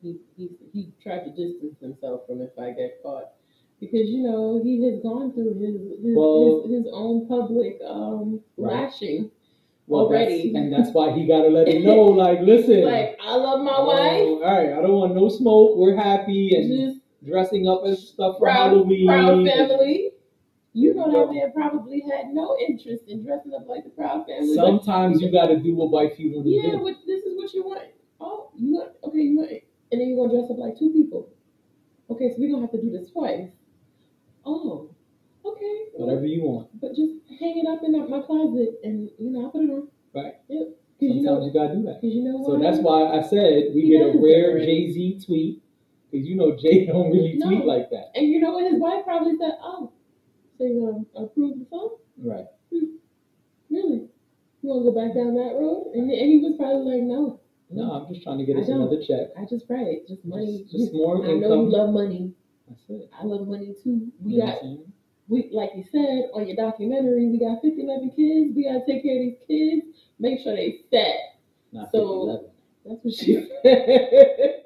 he tried to distance himself from If I Get Caught. Because, he has gone through his own public lashing already. That's why he got to let it know, like, listen. Like, I love my wife. All right, I don't want no smoke. We're happy and just dressing up as stuff for Halloween. Proud family. That man probably had no interest in dressing up like the Proud Family. Sometimes you got to do what white people do. Yeah, this is what you want. Oh, you want, and then you're going to dress up like two people. Okay, so we're going to have to do this twice. Oh, okay. Whatever you want. But just hang it up in my closet and, I'll put it on. Right. Yep. Sometimes you got to do that. Because so that's why I said we get a rare Jay-Z tweet. Because Jay don't really tweet like that. And you know what? His wife probably said, oh, so you're going to approve the song? Right. Really? You want to go back down that road? And he was probably like, no. No, I'm just trying to get us another check. I just pray. Just money. Just more income. I know you love money. That's it. I love money too. We like you said on your documentary, we got 50-11 kids. We got to take care of these kids. Make sure they set. Not so 50-11. That's what she said.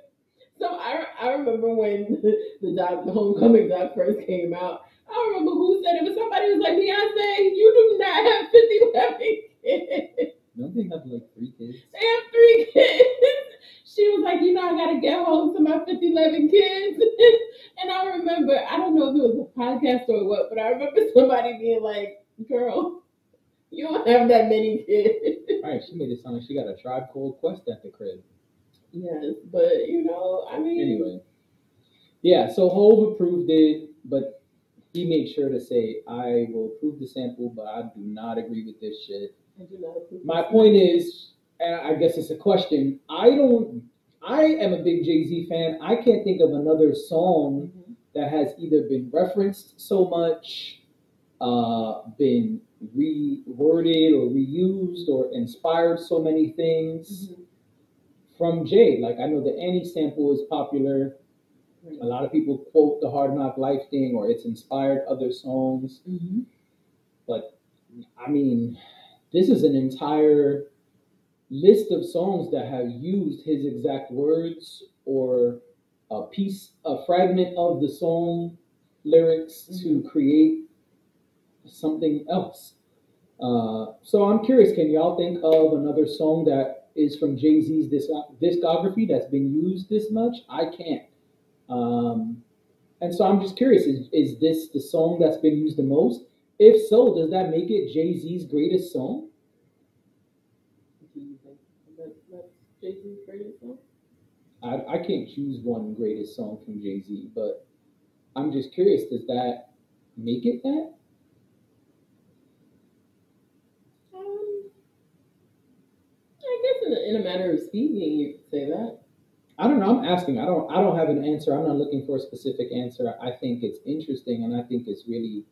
So I remember when the Homecoming doc first came out. I don't remember who said it, but somebody was like, Beyonce, you do not have 50-11 kids. Don't they have like 3 kids? They have 3 kids. She was like, I got to get home to my 50-11 kids. And I remember, I don't know if it was a podcast or what, but I remember somebody being like, girl, you don't have that many kids. Right, she made it sound like she got a Tribe Called Quest at the crib. Yes, but, Anyway. Yeah, so Hov approved it, but he made sure to say, I will approve the sample, but I do not agree with this shit. I do not approve. My point is, and I guess it's a question, I am a big Jay-Z fan. I can't think of another song that has either been referenced so much been reworded or reused or inspired so many things from Jay. Like I know the Annie sample is popular. A lot of people quote the Hard Knock Life thing, or it's inspired other songs. But I mean, this is an entire list of songs that have used his exact words or a fragment of the song lyrics to create something else. So I'm curious, can y'all think of another song that is from Jay-Z's discography that's been used this much? I can't. And so I'm just curious, is this the song that's been used the most? If so, does that make it Jay-Z's greatest song? Do you think that's Jay-Z's greatest song? I can't choose one greatest song from Jay-Z, but I'm just curious, does that make it that? I guess in a matter of speaking, you could say that. I don't know. I'm asking. I don't have an answer. I'm not looking for a specific answer. I think it's interesting, and I think it's really,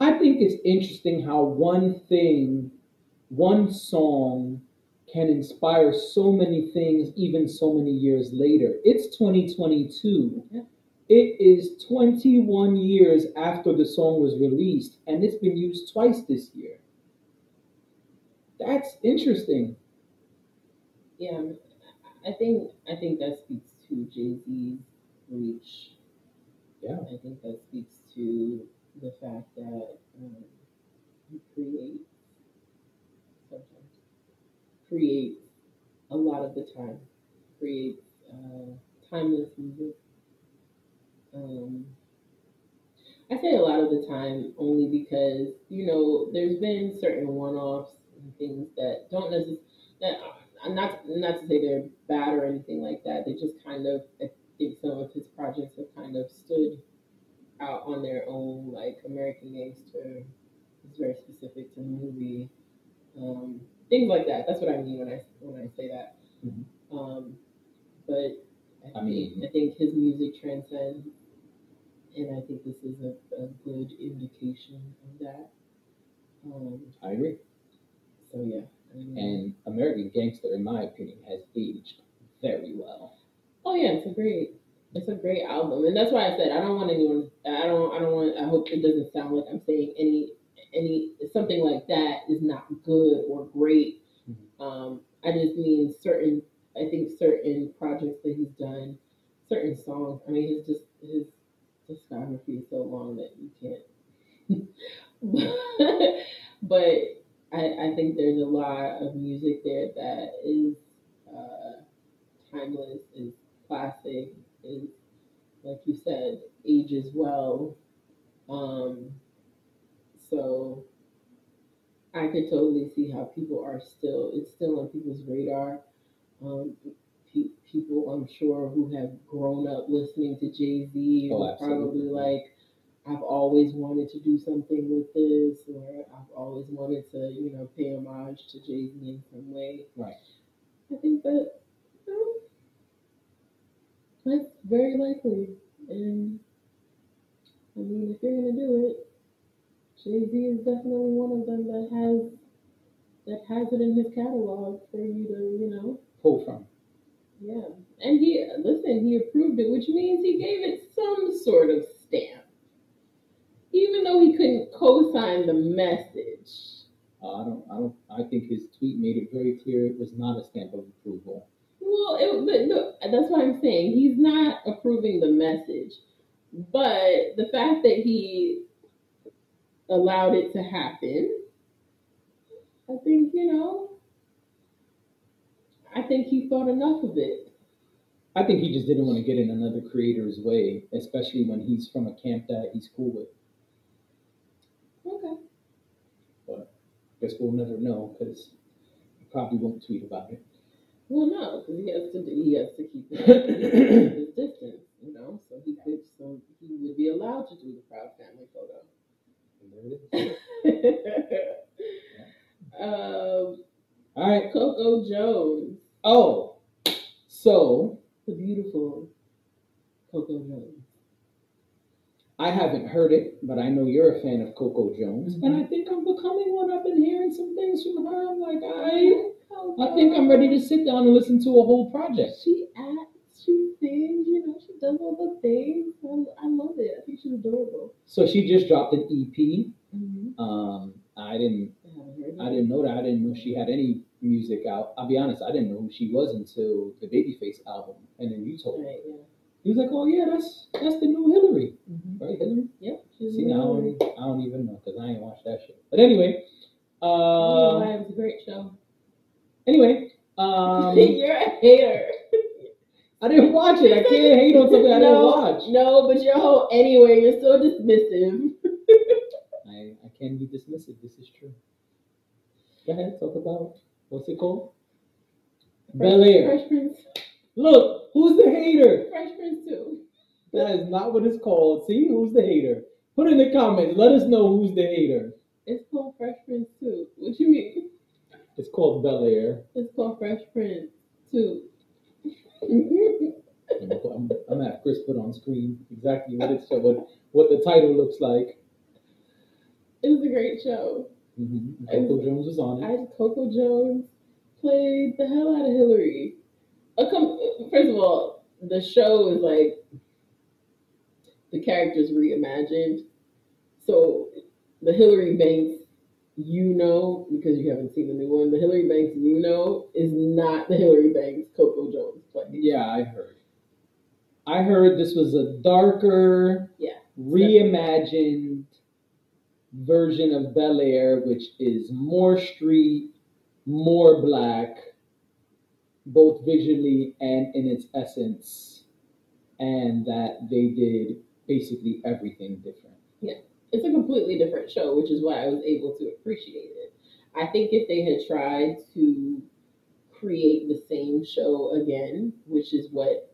I think it's interesting how one song can inspire so many things, even so many years later. It's 2022. Yeah. It is 21 years after the song was released, and it's been used twice this year. That's interesting. Yeah, I think that speaks to Jay-Z's reach. Yeah. I think that speaks to the fact that he creates a lot of the time, creates timeless music. I say a lot of the time only because there's been certain one-offs and things that don't necessarily that not to say they're bad or anything like that. They just kind of, I think some of his projects have kind of stood out on their own, like American Gangster is very specific to the movie. Things like that. That's what I mean when I say that. But I think his music transcends, and I think this is a good indication of that. I agree. So yeah. And American Gangster, in my opinion, has aged very well. Oh yeah, it's a great album, and that's why I said I don't want anyone. I want. I hope it doesn't sound like I'm saying any something like that is not good or great. I just mean certain. I think certain projects that he's done, certain songs. I mean, his discography is so long that you can't. But I think there's a lot of music there that is timeless, is classic, is, like you said, ages well. So I could totally see how it's still on people's radar. People, I'm sure, who have grown up listening to Jay-Z are probably like, I've always wanted to do something with this, or I've always wanted to, pay homage to Jay-Z in some way. Right. I think that that's very likely. And I mean, if you're gonna do it, Jay-Z is definitely one of them that has it in his catalog for you to, pull from. Yeah. And he approved it, which means he gave it some sort of stamp. Even though he couldn't co-sign the message. I think his tweet made it very clear it was not a stamp of approval. Well, that's what I'm saying. He's not approving the message. But the fact that he allowed it to happen, I think, I think he thought enough of it. I think he just didn't want to get in another creator's way, especially when he's from a camp that he's cool with. Okay. But I guess we'll never know because he probably won't tweet about it. Well, no, because he has to keep his distance, so he would be allowed to do the proud family photo. And there it is. All right, Coco Jones. Oh, so the beautiful Coco Jones. I haven't heard it, but I know you're a fan of Coco Jones, and I think I'm becoming one. I've been hearing some things from her. I'm like, I think I'm ready to sit down and listen to a whole project. She acts, she sings, you know, she does all the things. I love it. I think she's adorable. So she just dropped an EP. Mm-hmm. I didn't know that. I didn't know she had any music out. I'll be honest, I didn't know who she was until the Babyface album, and then you told me. Right, yeah. He was like, "Oh yeah, that's the new Hillary, right, Hillary?" Yep. See, now I don't even know because I ain't watched that shit. But anyway, it was a great show. Anyway, you're a hater. I didn't watch it. I can't hate on something I didn't watch. No, but your whole anyway, you're so dismissive. I can be dismissive. This is true. Go ahead, talk about what's it called? Bel Air. Fresh Prince. Look, who's the hater? Fresh Prince 2. That is not what it's called. See, who's the hater? Put in the comments. Let us know who's the hater. It's called Fresh Prince 2. What you mean? It's called Bel Air. It's called Fresh Prince 2. I'm gonna have Chris put on screen exactly what the title looks like. It was a great show. Mm-hmm. Coco Jones was on it. Coco Jones played the hell out of Hillary. First of all, the show is like the characters reimagined. So the Hillary Banks, you know, because you haven't seen the new one, the Hillary Banks you know is not the Hillary Banks Coco Jones played. Yeah, I heard this was a darker, reimagined version of Bel Air, which is more street, more black, both visually and in its essence, and that they did basically everything different. Yeah, it's a completely different show, which is why I was able to appreciate it. I think if they had tried to create the same show again, which is what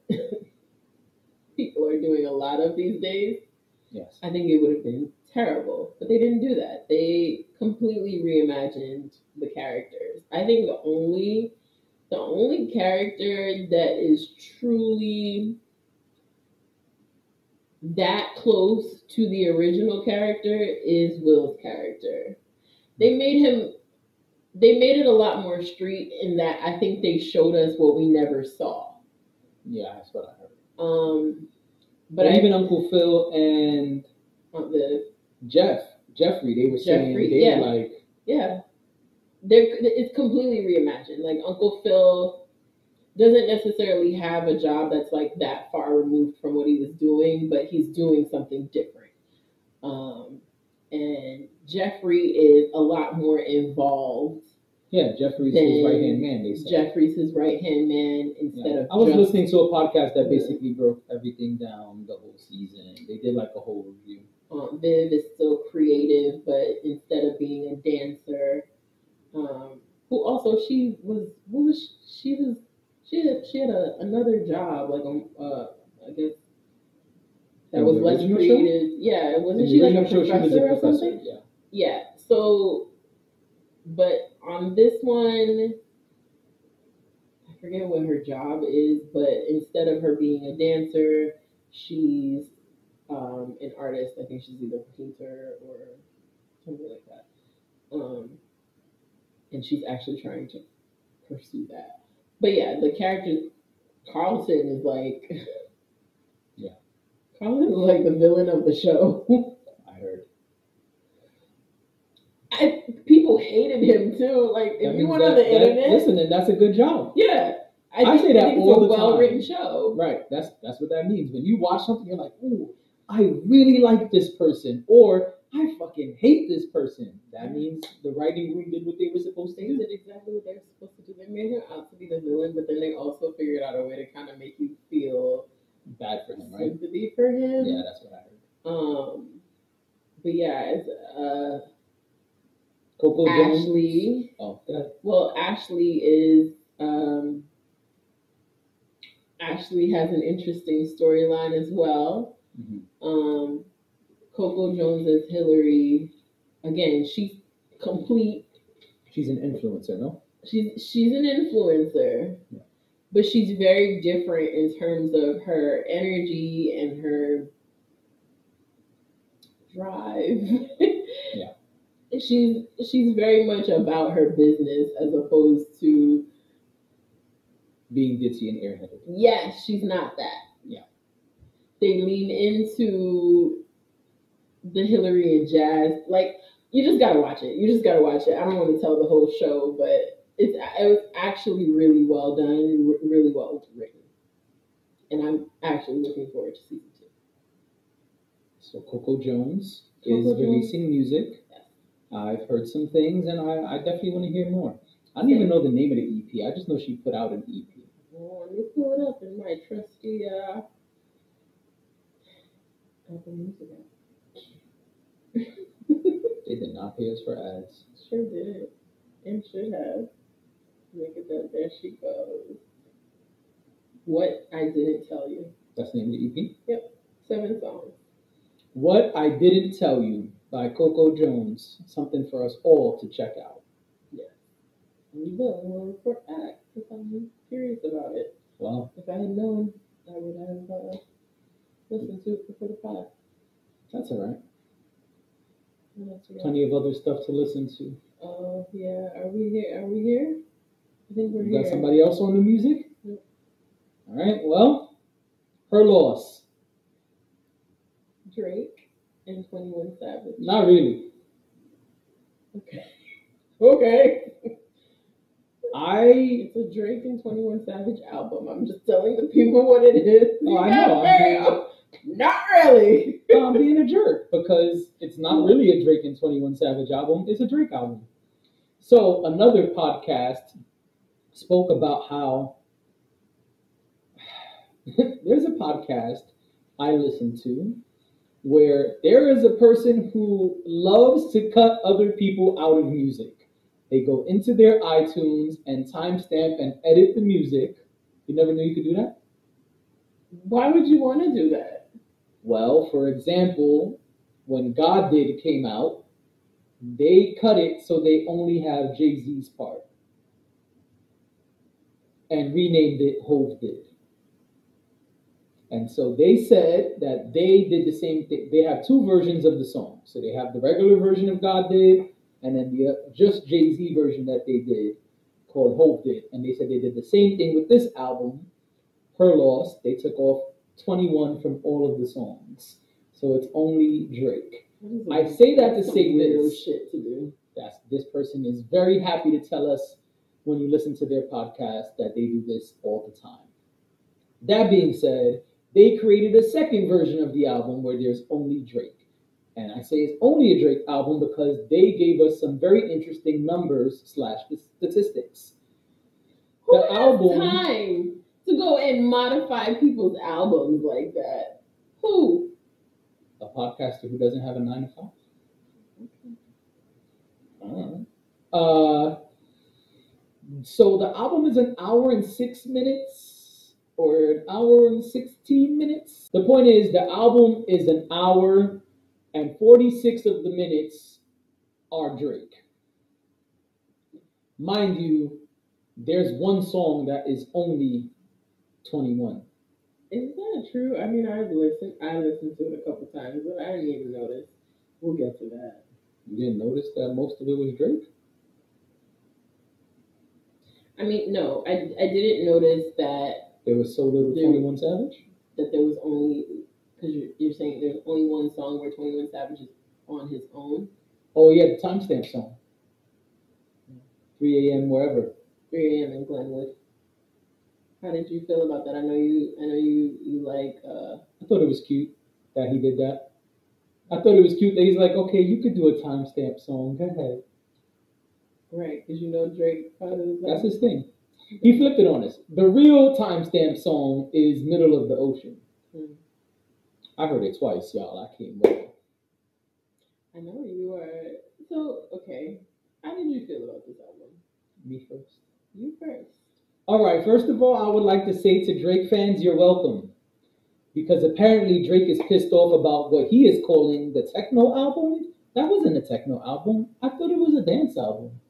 people are doing a lot of these days, yes, I think it would have been terrible. But they didn't do that. They completely reimagined the characters. I think the only character that is truly that close to the original character is Will's character. They made it a lot more street in that I think they showed us what we never saw. Yeah, that's what I heard. But even Uncle Phil and Jeffrey, they were saying were like, yeah, it's completely reimagined. Like Uncle Phil doesn't necessarily have a job that's like that far removed from what he was doing, but he's doing something different. And Jeffrey is a lot more involved. Yeah, Jeffrey's his right-hand man, they say. Jeffrey's his right-hand man instead of... I was listening to a podcast that basically broke everything down the whole season. They did like a whole review. Viv is still creative, but instead of being a dancer, who also she had another job, like I guess that was less creative. Yeah, wasn't she like a professor or something? Yeah. Yeah. So, but on this one, I forget what her job is, but instead of her being a dancer, she's an artist. I think she's either a painter or something like that. And she's actually trying to pursue that. But yeah, the character Carlton is like, yeah, Carlton is like the villain of the show. I heard. People hated him too. Like if you went on the internet, listen, and that's a good job. Yeah, I say that all the time. It's a well-written show, right? That's what that means. When you watch something, you're like, ooh, I really like this person, or I fucking hate this person. That means the writing room did what they were supposed to do. They did exactly what they were supposed to do. They made him out to be the villain, but then they also figured out a way to kind of make you feel bad for him, right? Sympathy for him. Yeah, that's what I heard. But yeah, it's Coco Jones. Ashley. Oh, good. Well, Ashley is Ashley has an interesting storyline as well. Mm-hmm. Coco Jones as Hillary. Again, she's complete. She's an influencer, no? She's an influencer, yeah. But she's very different in terms of her energy and drive. Yeah. She's very much about her business as opposed to being ditzy and airheaded. yes, she's not that. Yeah. They lean into the Hillary and Jazz. Like, you just gotta watch it. You just gotta watch it. I don't want to tell the whole show, but it was actually really well done, really well written, and I'm actually looking forward to season 2. So Coco Jones is releasing music. Yes. I've heard some things, and I definitely want to hear more. I don't even know the name of the EP. I just know she put out an EP. Oh, let me pull it up in my trusty Apple Music app. They did not pay us for ads. Sure did. And should have. Look at that. There she goes. What I Didn't Tell You. That's the name of the EP? Yep. 7 songs. What I Didn't Tell You by Coco Jones. Something for us all to check out. Yes. And we'll report back because I'm curious about it. Well, if I had known, I would have listened to it before the pod. That's all right. Right. Plenty of other stuff to listen to. Oh, yeah. Are we here? I think we're here. Got somebody else on the music? Yep. All right. Well, her loss. Drake and 21 Savage. Not really. Okay. Okay. It's a Drake and 21 Savage album. I'm just telling the people what it is. Oh, I know. Not really. I'm being a jerk because it's not really a Drake and 21 Savage album. It's a Drake album. So another podcast spoke about how there's a podcast I listen to where there is a person who loves to cut other people out of music. They go into their iTunes and timestamp and edit the music. You never knew you could do that? Why would you want to do that? Well, for example, when God Did came out, they cut it so they only have Jay-Z's part and renamed it Hov Did. And so they said that they did the same thing. They have 2 versions of the song. So they have the regular version of God Did and then the just Jay-Z version that they did called Hov Did. And they said they did the same thing with this album, Her Loss. They took off 21 from all of the songs. So it's only Drake. I say that to say this. Shit to do. This person is very happy to tell us when you listen to their podcast that they do this all the time. That being said, they created a second version of the album where there's only Drake. And I say it's only a Drake album because they gave us some very interesting numbers / statistics. Who has time to go and modify people's albums like that? Who? A podcaster who doesn't have a 9 to 5. Okay. So the album is an hour and 6 minutes or an hour and 16 minutes. The point is the album is an hour and 46 of the minutes are Drake. Mind you, there's one song that is only 21. Is that true? I mean, I listened to it a couple times, but I didn't even notice. We'll get to that. You didn't notice that most of it was Drake? I mean, no, I didn't notice that there was so little 21 Savage? That there was only, because you're saying there's only one song where 21 Savage is on his own? Oh, yeah, the timestamp song. 3 a.m. wherever. 3 a.m. in Glenwood. How did you feel about that? I know you like. I thought it was cute that he did that. I thought it was cute that he's like, okay, you could do a timestamp song. Go ahead. Right, because you know Drake. That's his thing. He flipped it on us. The real timestamp song is Middle of the Ocean. I heard it twice, y'all. I can't wait. I know you are. So, okay. How did you feel about this album? Me first. You first. All right, first of all, I would like to say to Drake fans, you're welcome. Because apparently Drake is pissed off about what he is calling the techno album. That wasn't a techno album. I thought it was a dance album.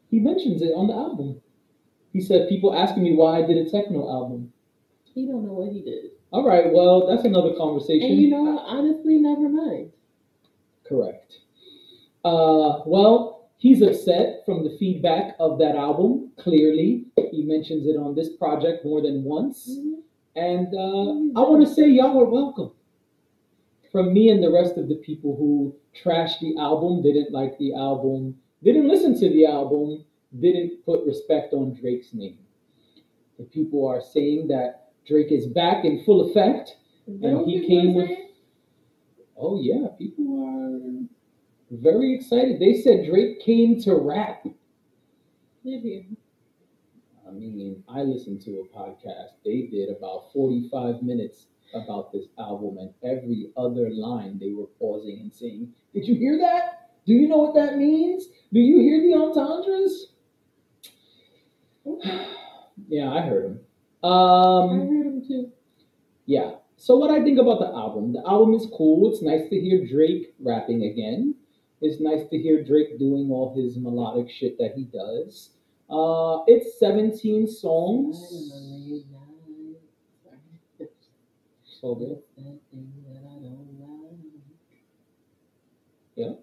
He mentions it on the album. He said, people asking me why I did a techno album. He don't know what he did. All right, well, that's another conversation. And you know what? Honestly, never mind. Correct. Well, he's upset from the feedback of that album. Clearly, he mentions it on this project more than once. Mhm. And I want to say y'all are welcome. From me and the rest of the people who trashed the album, didn't like the album, didn't listen to the album, didn't put respect on Drake's name. The people are saying that Drake is back in full effect, and he came with. Oh yeah, people are very excited. They said Drake came to rap. Maybe. I mean, I listened to a podcast. They did about 45 minutes about this album, and every other line they were pausing and saying, "Did you hear that? Do you know what that means? Do you hear the entendres?" Yeah, I heard him. I heard him too. Yeah. So what I think about the album is cool. It's nice to hear Drake rapping again. It's nice to hear Drake doing all his melodic shit that he does. It's 17 songs. So good. Yeah.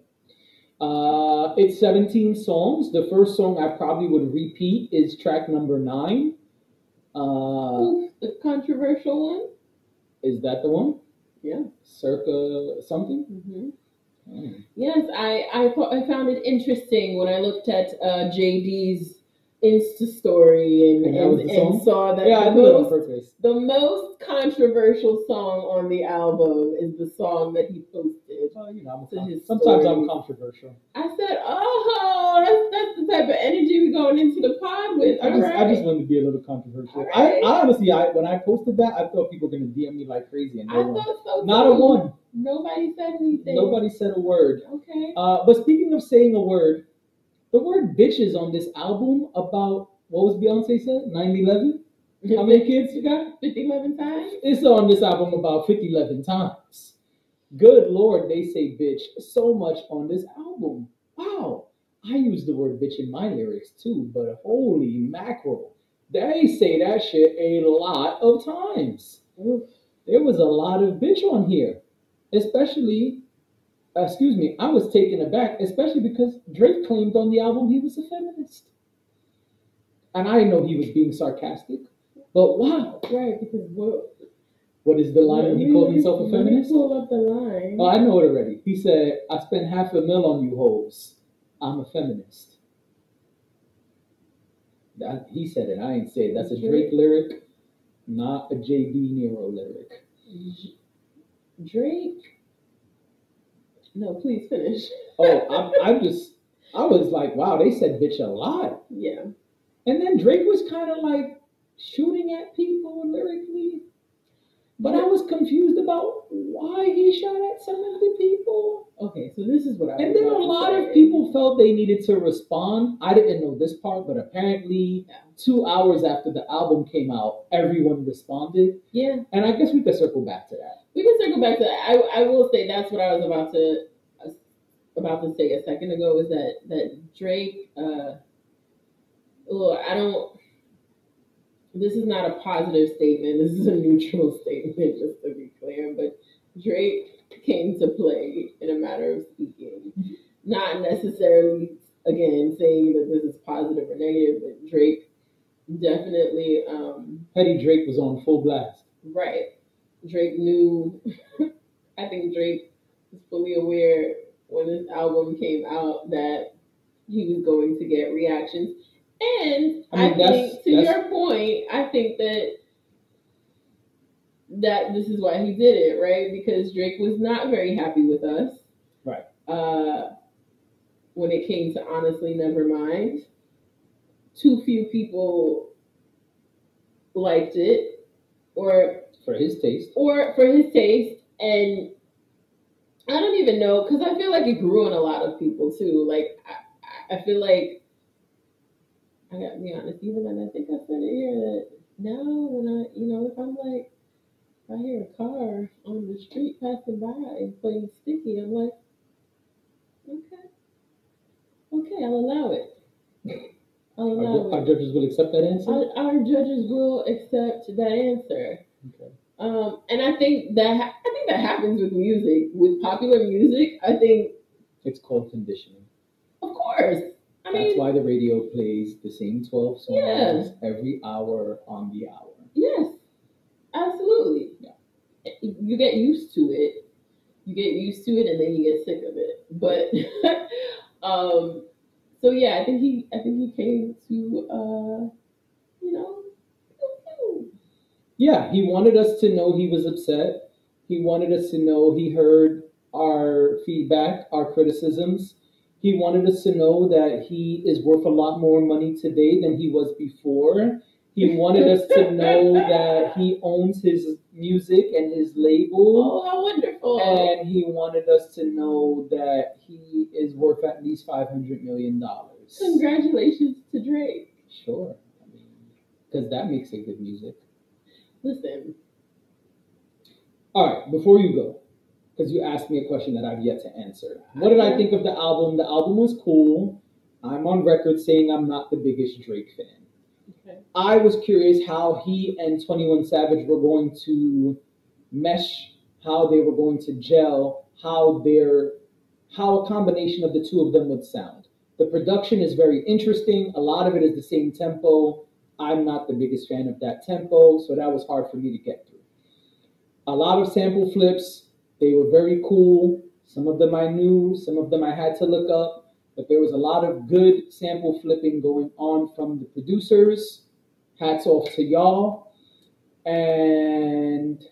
It's 17 songs. The first song I probably would repeat is track number 9. The controversial one? Is that the one? Yeah. Circa something? Mm-hmm. Mm. Yes, I found it interesting when I looked at JD's Insta story and saw that the most controversial song on the album is the song that he posted. Sometimes I'm controversial. I said, oh, that's the type of energy we're going into the pod with. I just wanted to be a little controversial. Right. I honestly, when I posted that, I thought people were going to DM me like crazy. And I thought so too. Not a one. Nobody said anything. Nobody said a word. Okay. But speaking of saying a word, the word bitches on this album about, what was Beyonce said? 9/11? How many kids you got? 50-11 times? It's on this album about 50-11 times. Good Lord, they say bitch so much on this album. Wow. I use the word bitch in my lyrics too, but holy mackerel. They say that shit a lot of times. Oof. There was a lot of bitch on here. Especially, I was taken aback, especially because Drake claimed on the album he was a feminist. And I know he was being sarcastic, but wow. Right, because what is the line when he called himself a feminist? Pull up the line. Oh, I know it already. He said, I spent $500,000 on you hoes. I'm a feminist. He said it. I ain't say it. That's a Drake lyric, not a JB Nero lyric. Drake? No, please finish. I was like, wow, they said bitch a lot. Yeah. And then Drake was kind of like shooting at people lyrically. But I was confused about why he shot at some of the people. Okay, so this is what I. And then a lot of people felt they needed to respond. I didn't know this part, but apparently 2 hours after the album came out, everyone responded. Yeah. And I guess we could circle back to that. We can circle back to that. I will say that's what I was about to say a second ago, is that Drake, I don't. This is not a positive statement. This is a neutral statement, just to be clear. But Drake came to play in a matter of speaking. Not necessarily, again, saying that this is positive or negative, but Drake definitely... Petty Drake was on full blast. Right. Drake knew... I think Drake was fully aware when this album came out that he was going to get reactions. And I think, to your point, I think that this is why he did it, right? Because Drake was not very happy with us. Right. When it came to Honestly Nevermind. Too few people liked it. Or for his taste. And I don't even know, because I feel like it grew on a lot of people too. Like, I feel like, I gotta be honest, even when I think I said it here, that now when if I hear a car on the street passing by and playing Sticky, I'm like, okay, I'll allow it. Our judges will accept that answer? Our judges will accept that answer. Okay. And I think that happens with music, with popular music. I think, It's called conditioning. of course. I That's mean, why the radio plays the same 12 songs yeah, every hour on the hour. yes, absolutely. Yeah. You get used to it. You get used to it, and then you get sick of it. But so yeah, I think he came to you know. Yeah, he wanted us to know he was upset. He wanted us to know he heard our feedback, our criticisms. He wanted us to know that he is worth a lot more money today than he was before. He wanted us to know that he owns his music and his label. Oh, how wonderful! And he wanted us to know that he is worth at least $500 million. Congratulations to Drake. Sure. I mean, because that makes it good music. Listen. All right, before you go, because you asked me a question that I've yet to answer. What did I think of the album? The album was cool. I'm on record saying I'm not the biggest Drake fan. Okay. I was curious how he and 21 Savage were going to mesh, how they were going to gel, how a combination of the two of them would sound. The production is very interesting. A lot of it is the same tempo. I'm not the biggest fan of that tempo, so that was hard for me to get through. A lot of sample flips. They were very cool. Some of them I knew, some of them I had to look up, but there was a lot of good sample flipping going on from the producers. Hats off to y'all. And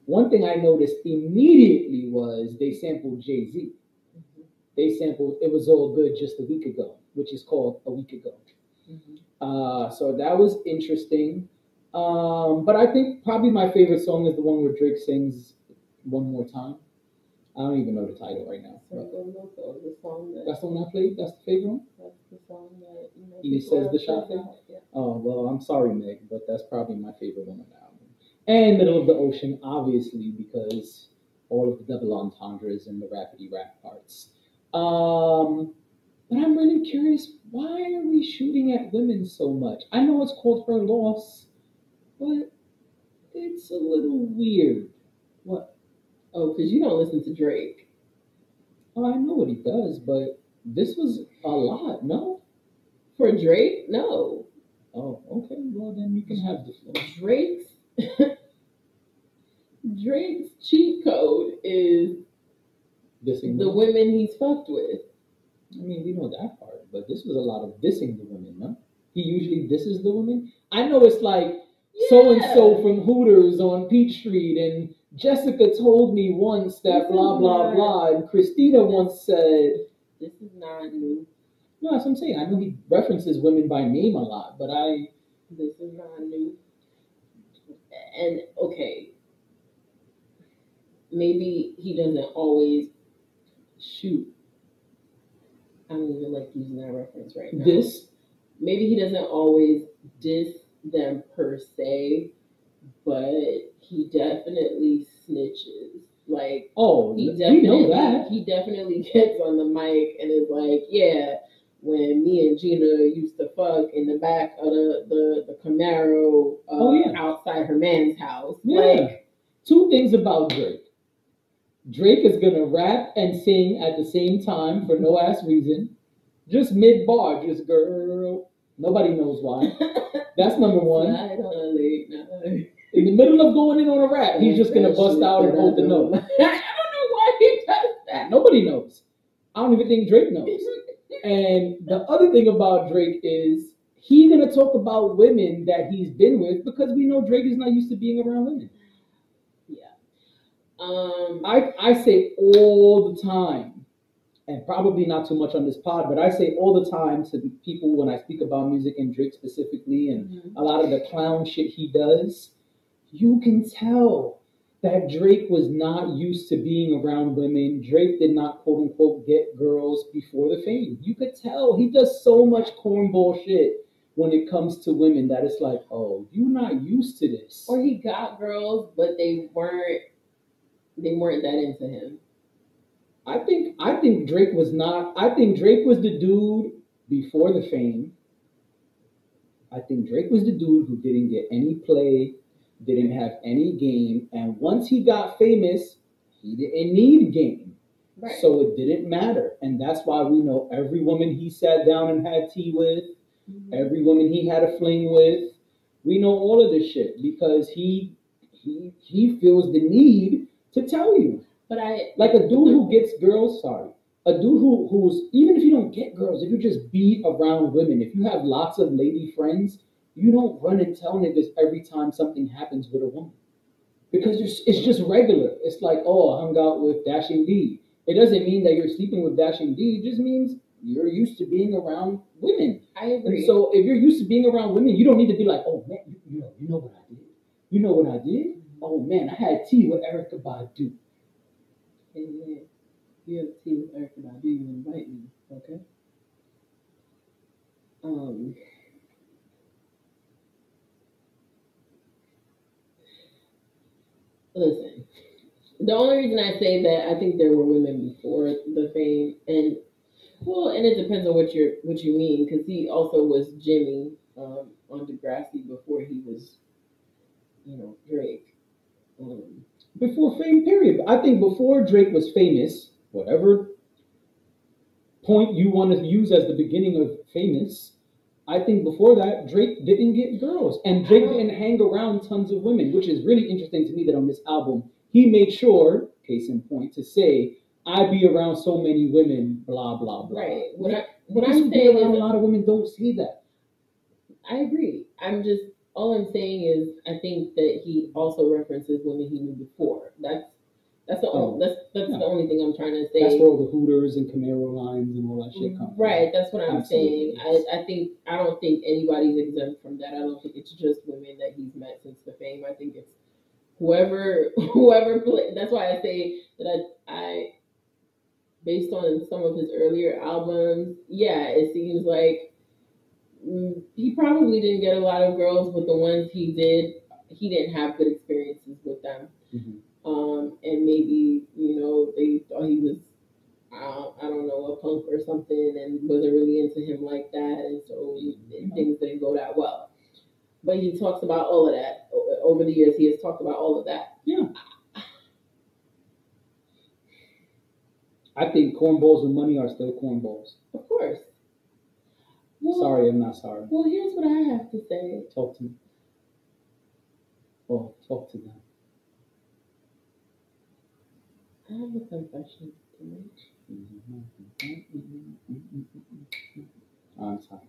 one thing I noticed immediately was they sampled Jay-Z. They sampled It Was All Good Just a Week Ago, which is called A Week Ago. So that was interesting. But I think probably my favorite song is the one where Drake sings One More Time. I don't even know the title right now. The song That's the one I played? That's the favorite one? That's the song that He says the shot thing? Yeah. Oh, well, I'm sorry, Meg, but that's probably my favorite one on the album. And Middle of the Ocean, obviously, because all of the double entendres and the rapidy rap parts. But I'm really curious, why are we shooting at women so much? I know it's called Her Loss, but it's a little weird. What? Oh, because you don't listen to Drake. Oh, I know what he does, but this was a lot, no? For Drake, no. Oh, okay. Well, then you can have the floor. Drake's cheat code is Dissing the women he's fucked with. I mean, we know that part, but this was a lot of dissing the women, no? He usually disses the women. I know it's like so-and-so from Hooters on Peach Street, and Jessica told me once that blah, blah, blah, and Christina once said... This is not new. No, that's what I'm saying. I know he references women by name a lot, but This is not new. And, okay, maybe he doesn't always shoot. I don't even like using that reference right now. Maybe he doesn't always diss them per se, but he definitely snitches. Like, we know that. He definitely gets on the mic and is like, yeah, when me and Gina used to fuck in the back of the Camaro outside her man's house. Yeah. Like, two things about Drake. Drake is going to rap and sing at the same time for no ass reason. Just mid-bar, just girl. Nobody knows why. That's number one. In the middle of going in on a rap, he's just going to bust out and hold the note. I don't know why he does that. Nobody knows. I don't even think Drake knows. And the other thing about Drake is he's going to talk about women that he's been with because we know Drake is not used to being around women. I say all the time, and probably not too much on this pod, but I say all the time to people when I speak about music and Drake specifically and a lot of the clown shit he does, you can tell that Drake was not used to being around women. Drake did not, quote unquote, get girls before the fame. You could tell he does so much cornball shit when it comes to women that it's like, oh, you're not used to this. Or he got girls, but they weren't that into him. I think Drake was not. I think Drake was the dude before the fame. I think Drake was the dude who didn't get any play didn't have any game, and once he got famous, he didn't need game. Right. So it didn't matter. And that's why we know every woman he sat down and had tea with, every woman he had a fling with. We know all of this shit because he feels the need to tell you. But like a dude who gets girls, a dude who's, even if you don't get girls, if you just be around women, if you have lots of lady friends, you don't run and tell niggas every time something happens with a woman. Because it's just regular. It's like, oh, I hung out with Dashing D. It doesn't mean that you're sleeping with Dashing D. It just means you're used to being around women. I agree. And so if you're used to being around women, you don't need to be like, oh man, you know what I did? You know what I did? Oh man, I had tea with Erykah Badu. Hey, you have tea with Erykah Badu, you invite me, okay? Listen, the only reason I say that, I think there were women before the fame, and it depends on what you mean, because he also was Jimmy on Degrassi before he was, Drake. Before fame, period. I think before Drake was famous, whatever point you want to use as the beginning of famous, I think before that, Drake didn't get girls. And Drake didn't hang around tons of women, which is really interesting to me that on this album, he made sure, case in point, to say, I be around so many women, blah, blah, blah. Right. What I'm saying is, a lot of women don't say that. I agree. All I'm saying is, I think that he also references women he knew before. That's the only thing I'm trying to say. That's where all the Hooters and Camaro lines and all that shit come from. Right, that's what I'm saying. I don't think anybody's exempt from that. I don't think it's just women that he's met since the fame. I think it's whoever. That's why I say that I based on some of his earlier albums, yeah, it seems like he probably didn't get a lot of girls, but the ones he did, he didn't have good experiences with them. Mm-hmm. And maybe, they thought he was, I don't know, a punk or something and wasn't really into him like that. And so things didn't go that well. But he talks about all of that. Over the years, he has talked about all of that. Yeah. I think cornballs with money are still cornballs. Of course. Well, sorry, I'm not sorry. Well, here's what I have to say. Talk to me. Well, talk to them. I have a confession to make. I'm sorry.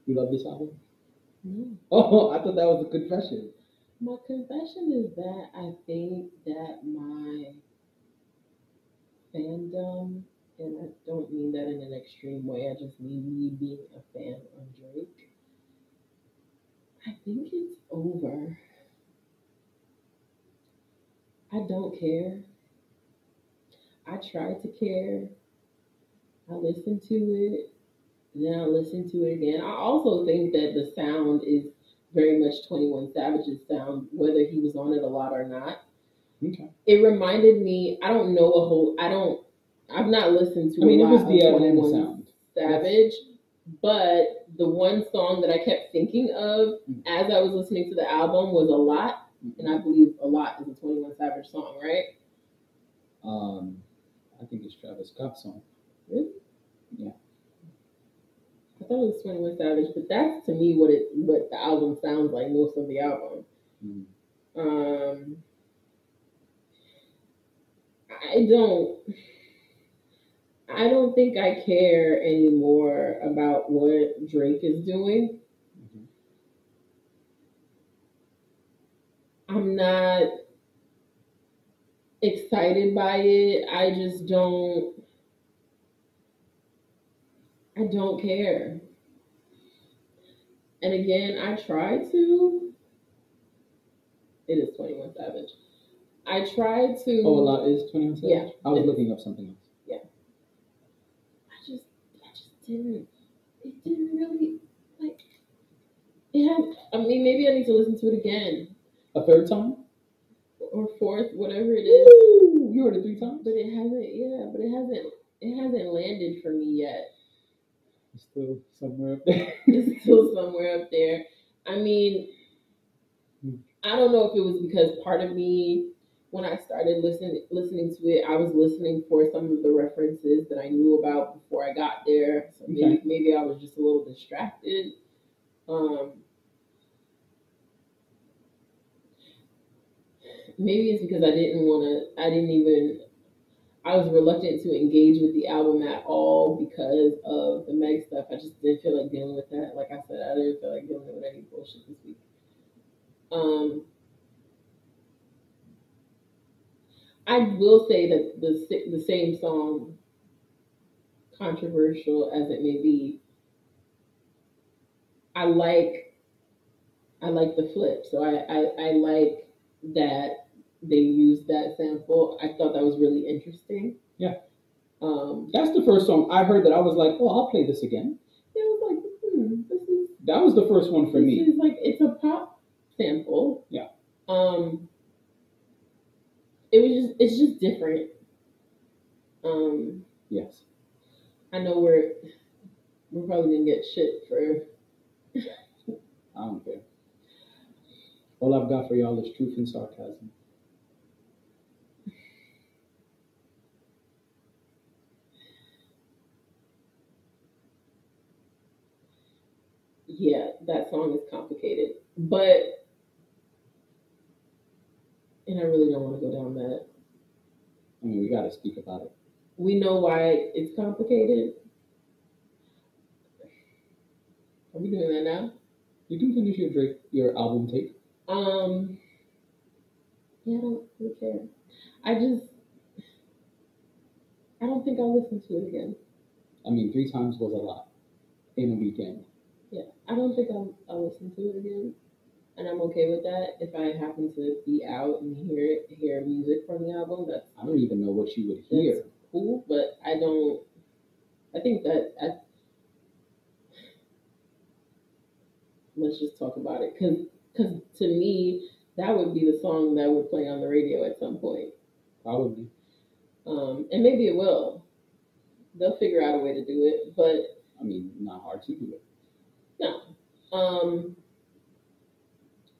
You love this album? No. Oh, I thought that was a confession. My confession is that I think that my fandom, and I don't mean that in an extreme way, I just mean me being a fan of Drake, I think it's over. I don't care. I try to care. I listen to it, then I listen to it again. I also think that the sound is very much 21 Savage's sound, whether he was on it a lot or not. Okay. It reminded me, I've not listened to a lot of 21 Savage, but the one song that I kept thinking of as I was listening to the album was A Lot, and I believe A Lot is a 21 Savage song, right? I think it's Travis Scott's song. Really? Yeah. I thought it was 21 Savage, but that's to me what the album sounds like, most of the album. I don't think I care anymore about what Drake is doing. Mm-hmm. I'm not excited by it. I don't care. And again, I try to. It is 21 Savage. I tried to. Oh, A Lot is 21 Savage? Yeah. I was looking up something else. Yeah. I just didn't. It didn't really, like. Maybe I need to listen to it again. A third time? Or fourth, whatever it is. Woo! You heard it 3 times? But it hasn't landed for me yet. It's still somewhere up there. It's still somewhere up there. I mean, I don't know if it was because part of me, when I started listening to it, I was listening for some of the references that I knew about before I got there. So maybe I was just a little distracted. Um, Maybe it's because I was reluctant to engage with the album at all because of the Meg stuff. I just didn't feel like dealing with that. Like I said, I didn't feel like dealing with any bullshit this week. Um, I will say that the same song, controversial as it may be, I like the flip. So I like that they used that sample. I thought that was really interesting. Yeah. That's the first song I heard that I was like, oh, I'll play this again. It was like, that was the first one for me. It's like, it's a pop sample. Yeah. It's just different. Yes. I know we're probably gonna get shit for. I don't care. All I've got for y'all is truth and sarcasm. Yeah, that song is complicated, but, and I really don't want to go down that. I mean, we got to speak about it. We know why it's complicated. Are we doing that now? You can finish your album tape. Yeah, I don't really care. I don't think I'll listen to it again. I mean, 3 times was a lot in a weekend. Yeah, I don't think I'll listen to it again, and I'm okay with that. If I happen to be out and hear music from the album, I don't even know what you would hear. That's cool, but I don't. I think that let's just talk about it, because to me that would be the song that would play on the radio at some point. Probably. And maybe it will. They'll figure out a way to do it, but I mean, not hard to do it. No.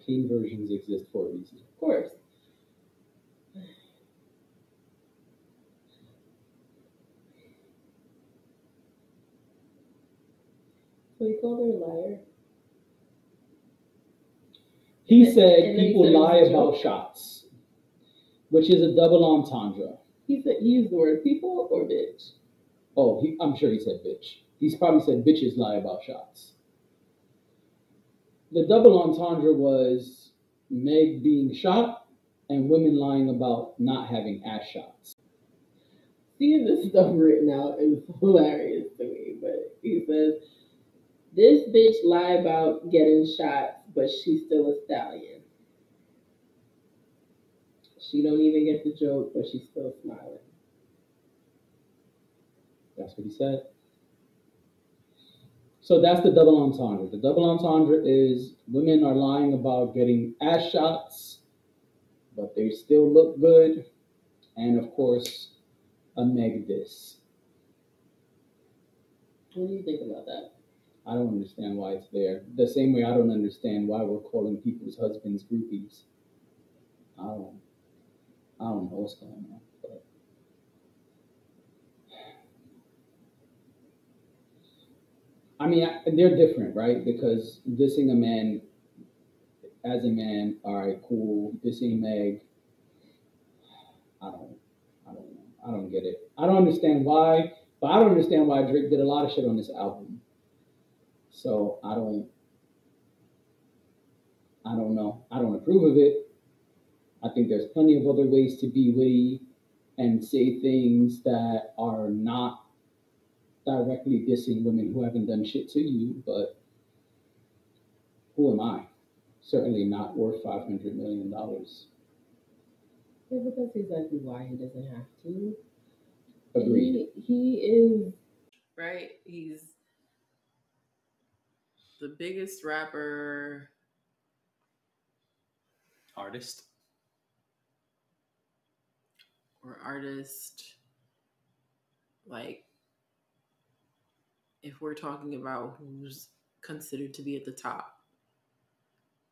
Clean versions exist for a reason. Of course. So he called her a liar. He said people lie about shots, which is a double entendre. He used the word people or bitch. Oh, I'm sure he said bitch. He's probably said bitches lie about shots. The double entendre was Meg being shot and women lying about not having ass shots. Seeing this stuff written out is hilarious to me, but he says, this bitch lie about getting shots, but she's still a stallion. She don't even get the joke, but she's still smiling. That's what he said. So that's the double entendre. The double entendre is women are lying about getting ass shots, but they still look good. And of course, a Meg diss. What do you think about that? I don't understand why it's there. The same way I don't understand why we're calling people's husbands groupies. I don't know what's going on. But I mean, they're different, right? Because dissing a man as a man, all right, cool. Dissing Meg, I don't know. I don't get it. I don't understand why, but I don't understand why Drake did a lot of shit on this album. So I don't know. I don't approve of it. I think there's plenty of other ways to be witty and say things that are not directly dissing women who haven't done shit to you, but who am I? Certainly not worth $500 million. Yeah, but that's exactly why he doesn't have to. Agreed. He is, right? He's the biggest rapper. Artist. Like, if we're talking about who's considered to be at the top.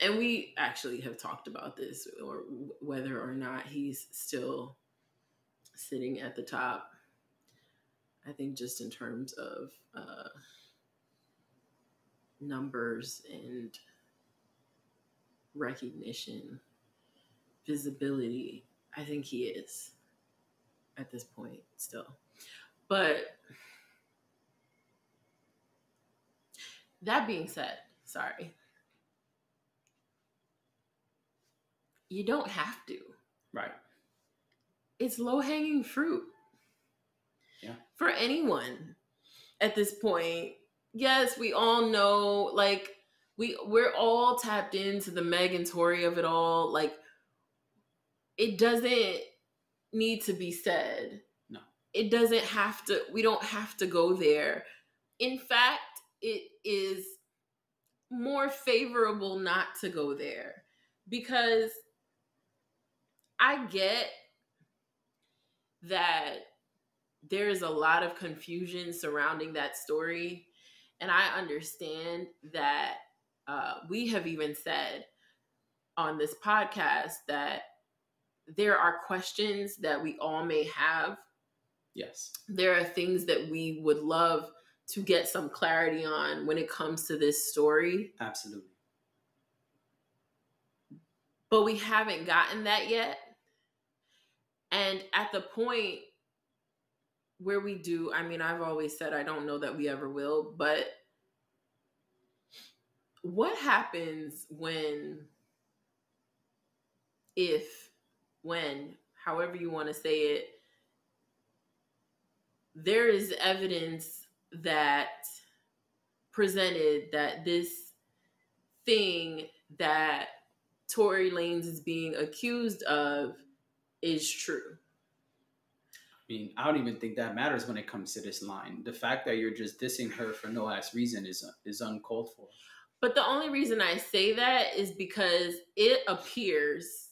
and we actually have talked about this, or whether or not he's still sitting at the top. I think just in terms of numbers and recognition, visibility, I think he is at this point still. But that being said, sorry, you don't have to. Right. It's low-hanging fruit. Yeah. For anyone at this point. Yes, we all know, like, we're all tapped into the Meg and Tory of it all. Like, it doesn't need to be said. No. It doesn't have to, we don't have to go there. In fact, it is more favorable not to go there, because I get that there's a lot of confusion surrounding that story. And I understand that we have even said on this podcast that there are questions that we all may have. Yes. There are things that we would love to get some clarity on when it comes to this story. Absolutely. But we haven't gotten that yet. And at the point where we do, I mean, I've always said I don't know that we ever will, but what happens when, however you want to say it, there is evidence that presented that this thing that Tory Lanez is being accused of is true? I mean, I don't even think that matters when it comes to this line. The fact that you're just dissing her for no ass reason is uncalled for. But the only reason I say that is because it appears,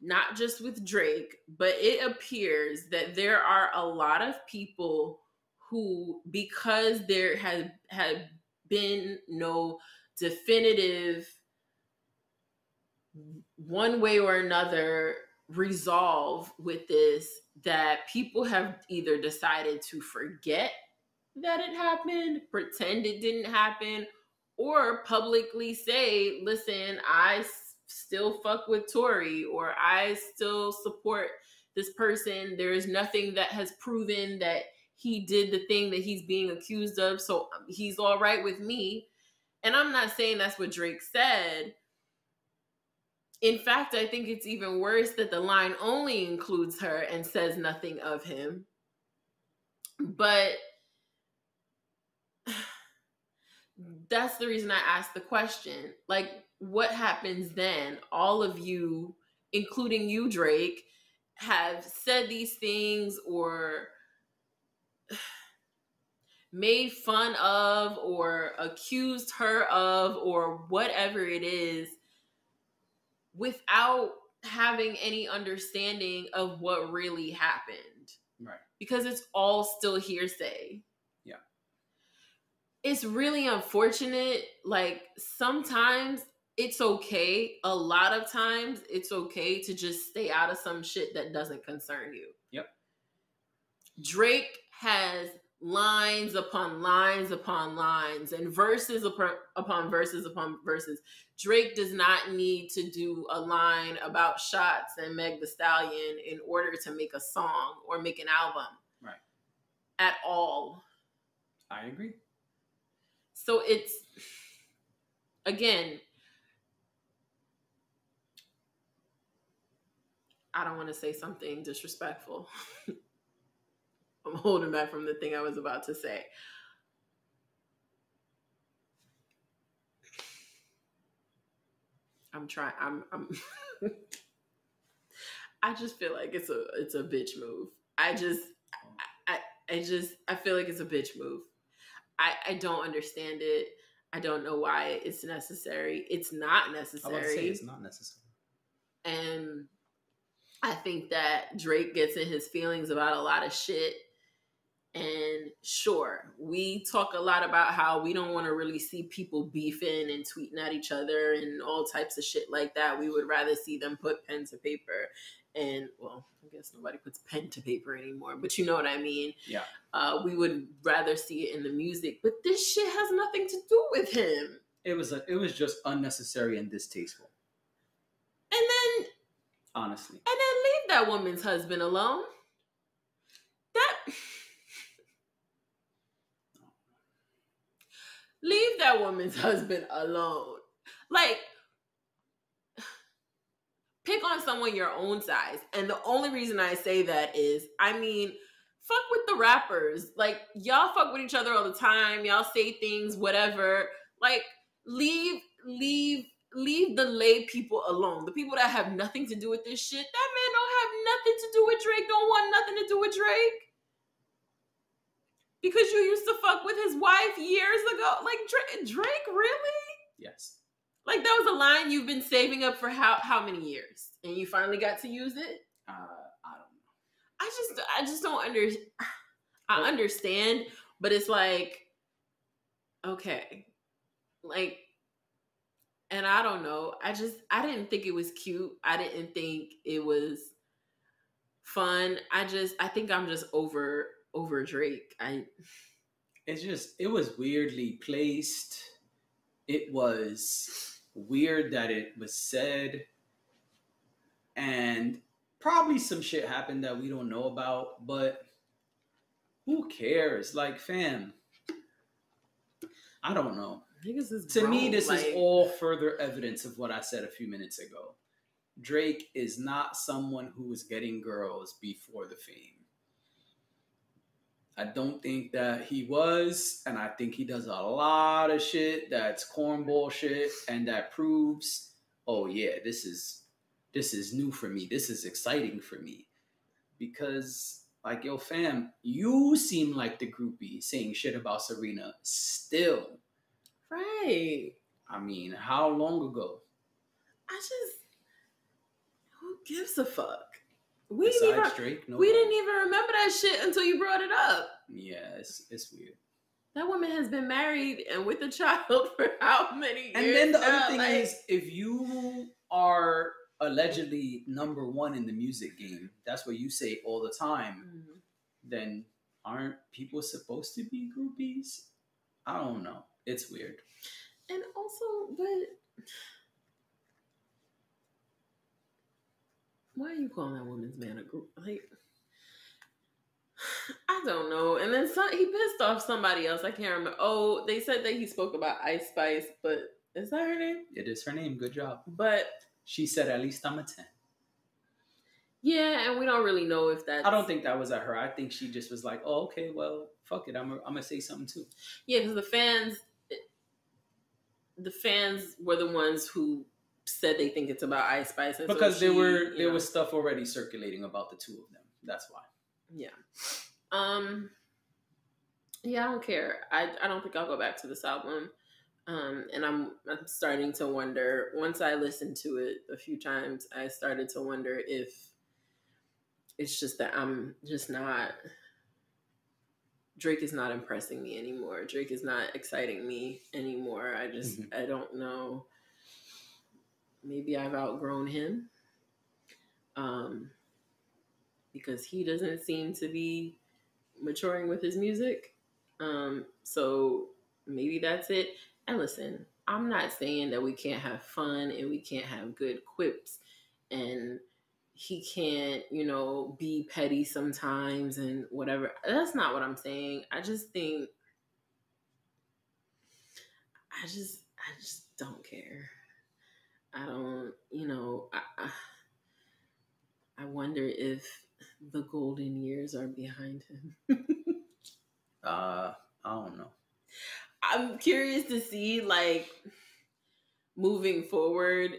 not just with Drake, but it appears that there are a lot of people who, because there had been no definitive one way or another resolve with this, that people have either decided to forget that it happened, pretend it didn't happen, or publicly say, listen, I still fuck with Tory, or I still support this person. There is nothing that has proven that he did the thing that he's being accused of, so he's all right with me. And I'm not saying that's what Drake said. In fact, I think it's even worse that the line only includes her and says nothing of him. But that's the reason I asked the question. Like, what happens then? All of you, including you, Drake, have said these things or made fun of or accused her of or whatever it is, without having any understanding of what really happened. Right. Because it's all still hearsay. Yeah. It's really unfortunate. Like, sometimes it's okay. A lot of times it's okay to just stay out of some shit that doesn't concern you. Yep. Drake has lines upon lines upon lines and verses upon verses upon verses. Drake does not need to do a line about shots and Meg Thee Stallion in order to make a song or make an album. Right. At all. I agree. So it's, again, I don't want to say something disrespectful. I'm holding back from the thing I was about to say. I'm I just feel like it's a bitch move. I feel like it's a bitch move. I don't understand it. I don't know why it's necessary. It's not necessary. I would say it's not necessary. And I think that Drake gets in his feelings about a lot of shit. And sure, we talk a lot about how we don't want to really see people beefing and tweeting at each other and all types of shit like that. We would rather see them put pen to paper. And, well, I guess nobody puts pen to paper anymore, but you know what I mean? Yeah. We would rather see it in the music. But this shit has nothing to do with him. It was just unnecessary and distasteful. And then... honestly. And then leave that woman's husband alone. Leave that woman's husband alone. Like, pick on someone your own size. And the only reason I say that is, I mean, fuck with the rappers. Like, y'all fuck with each other all the time. Y'all say things, whatever. Like, leave the lay people alone. The people that have nothing to do with this shit. That man don't have nothing to do with Drake. Don't want nothing to do with Drake. Because you used to fuck with his wife years ago. Like, Drake, really? Yes. Like, that was a line you've been saving up for how many years? And you finally got to use it? I don't know. I just don't understand. I understand, but it's like, okay. Like, and I don't know. I didn't think it was cute. I didn't think it was fun. I think I'm just over Drake. It was weirdly placed. It was weird that it was said, and probably some shit happened that we don't know about, but who cares? Like, fam, I don't know. To me, this is all further evidence of what I said a few minutes ago. Drake is not someone who is getting girls before the fame. I don't think that he was, and I think he does a lot of shit that's cornball shit, and that proves, oh yeah, this is new for me. This is exciting for me. Because, like, yo, fam, you seem like the groupie saying shit about Serena still. Right. I mean, how long ago? Who gives a fuck? Drake, we didn't even remember that shit until you brought it up. Yeah, it's weird. That woman has been married and with a child for how many years? And then the other thing is, if you are allegedly number one in the music game, that's what you say all the time, then aren't people supposed to be groupies? I don't know. It's weird. And also, but why are you calling that woman's man a group? Like, I don't know. And then he pissed off somebody else. I can't remember. Oh, they said that he spoke about Ice Spice, but is that her name? It is her name. Good job. But she said, at least I'm a 10. Yeah, and we don't really know if that's... I don't think that was at her. I think she just was like, oh, okay, well, fuck it. I'm going to say something too. Yeah, because the fans were the ones who said they think it's about Ice Spice. And because there was stuff already circulating about the two of them. That's why. Yeah. Yeah, I don't care. I don't think I'll go back to this album. And I'm starting to wonder, once I listened to it a few times, I started to wonder if it's just that I'm just not, Drake is not impressing me anymore. Drake is not exciting me anymore. I don't know. Maybe I've outgrown him. Because he doesn't seem to be maturing with his music. So maybe that's it. And listen, I'm not saying that we can't have fun and we can't have good quips and he can't, be petty sometimes and whatever. That's not what I'm saying. I just think, I just don't care. I don't, I wonder if the golden years are behind him. I don't know. I'm curious to see, moving forward,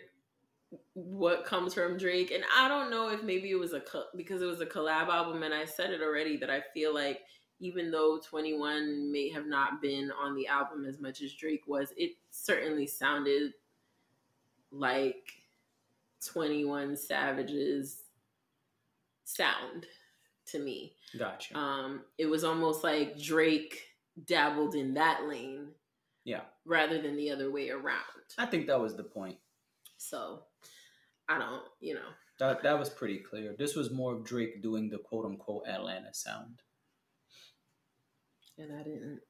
what comes from Drake. And I don't know if maybe it was because it was a collab album, and I said it already that I feel like even though 21 may have not been on the album as much as Drake was, it certainly sounded like 21 Savage's sound to me. Gotcha. It was almost like Drake dabbled in that lane. Yeah. Rather than the other way around. I think that was the point. So, I don't, That was pretty clear. This was more of Drake doing the quote unquote Atlanta sound. And I didn't.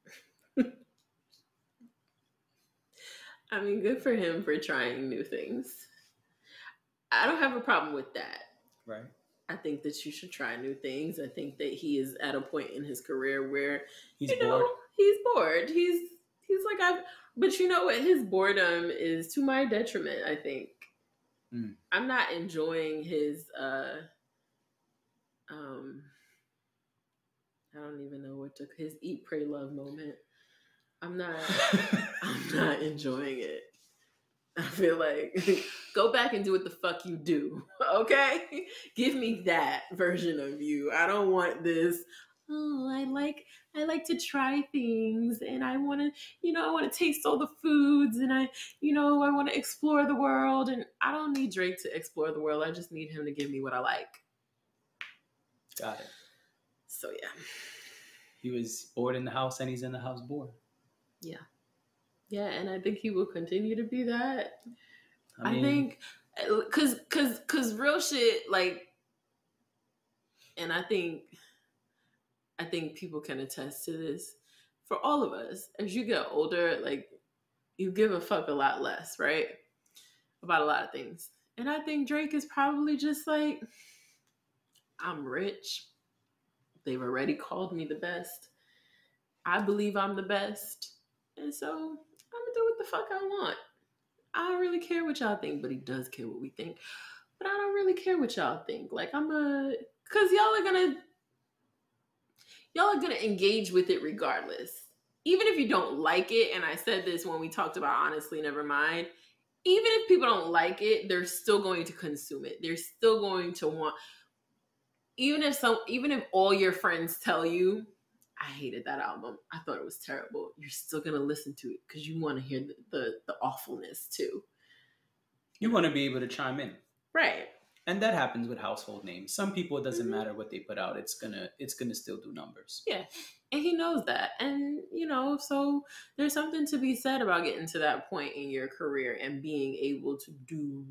I mean, good for him for trying new things. I don't have a problem with that. Right. I think that you should try new things. I think that he is at a point in his career where he's bored. He's bored. He's like but you know what? His boredom is to my detriment, I think. I'm not enjoying his I don't even know what took his eat, pray, love moment. I'm not enjoying it. I feel like go back and do what the fuck you do. Okay? Give me that version of you. I don't want this. Oh, I like to try things and I want to taste all the foods and I want to explore the world, and I don't need Drake to explore the world. I just need him to give me what I like. Got it. So yeah. He was bored in the house and he's in the house bored. Yeah. Yeah, and I think he will continue to be that. I think cause real shit, like, and I think people can attest to this. For all of us, as you get older, like, you give a fuck a lot less, right? About a lot of things. And I think Drake is probably just like, I'm rich. They've already called me the best. I believe I'm the best. And so I'm gonna do what the fuck I want. I don't really care what y'all think, but he does care what we think. But I don't really care what y'all think. Like, cause y'all are gonna engage with it regardless. Even if you don't like it, and I said this when we talked about Honestly Nevermind, even if people don't like it, they're still going to consume it. They're still going to want, even if all your friends tell you, I hated that album, I thought it was terrible, you're still gonna listen to it because you want to hear the awfulness too. You want to be able to chime in. Right. And that happens with household names. Some people, it doesn't matter what they put out. It's gonna still do numbers. Yeah. And he knows that. And, so there's something to be said about getting to that point in your career and being able to do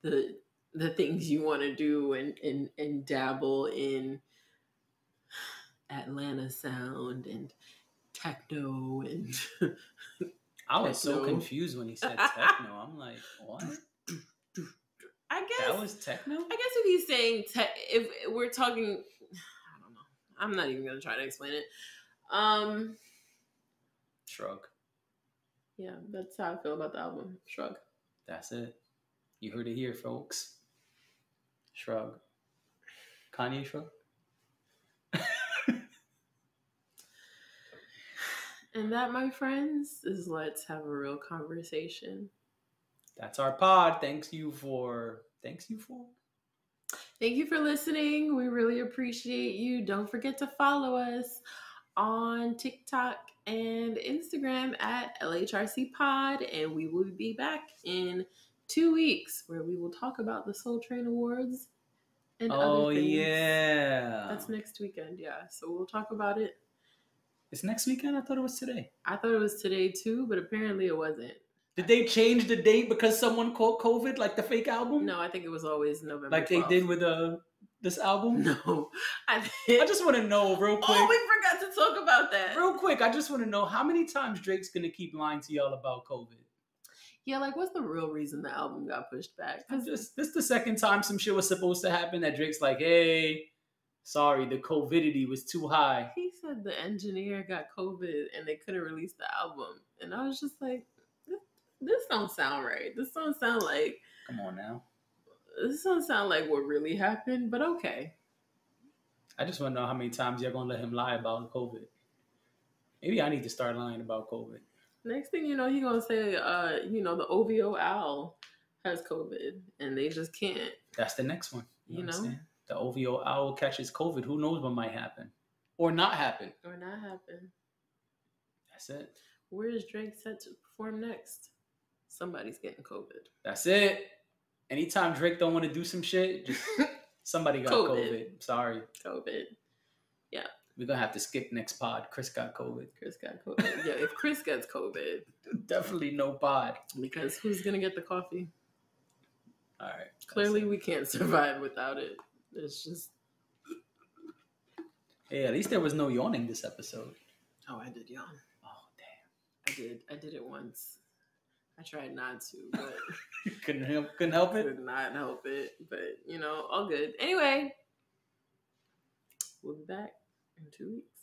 the things you want to do and dabble in Atlanta sound and techno and I was so confused when he said techno. I'm like, what? I guess that was techno? I guess if he's saying if we're talking, I don't know. I'm not even gonna try to explain it. Shrug. Yeah, that's how I feel about the album. Shrug. That's it. You heard it here, folks. Shrug. Kanye shrug. And that, my friends, is Let's Have a Real Conversation. That's our pod. Thank you for listening. We really appreciate you. Don't forget to follow us on TikTok and Instagram at LHRC Pod. And we will be back in 2 weeks where we will talk about the Soul Train Awards and other things. Yeah. That's next weekend, yeah. So we'll talk about it. It's next weekend? I thought it was today. I thought it was today too, but apparently it wasn't. Did they change the date because someone caught COVID, like the fake album? No, I think it was always November like 12th. They did with this album? No. I just want to know real quick. Oh, we forgot to talk about that. Real quick, I just want to know how many times Drake's going to keep lying to y'all about COVID? Yeah, like, what's the real reason the album got pushed back? This is the second time some shit was supposed to happen that Drake's like, hey, sorry, the COVIDity was too high. He said the engineer got COVID and they couldn't release the album. And I was just like, this don't sound right. This don't sound like... Come on now. This don't sound like what really happened, but okay. I just want to know how many times you're going to let him lie about COVID. Maybe I need to start lying about COVID. Next thing you know, he's going to say, the OVO owl has COVID and they just can't. That's the next one. You know? The OVO owl catches COVID. Who knows what might happen? Or not happen. That's it. Where is Drake set to perform next? Somebody's getting COVID. That's it. Anytime Drake don't want to do some shit, just Somebody got COVID. Sorry. COVID. Yeah. We're going to have to skip next pod. Chris got COVID. Yeah, if Chris gets COVID. Definitely no pod. Because who's going to get the coffee? All right. Clearly, we can't survive without it. It's just... Hey, at least there was no yawning this episode. Oh, I did yawn. Oh, damn. I did it once. I tried not to, but... couldn't help it? Could not help it. But, all good. Anyway, we'll be back in 2 weeks.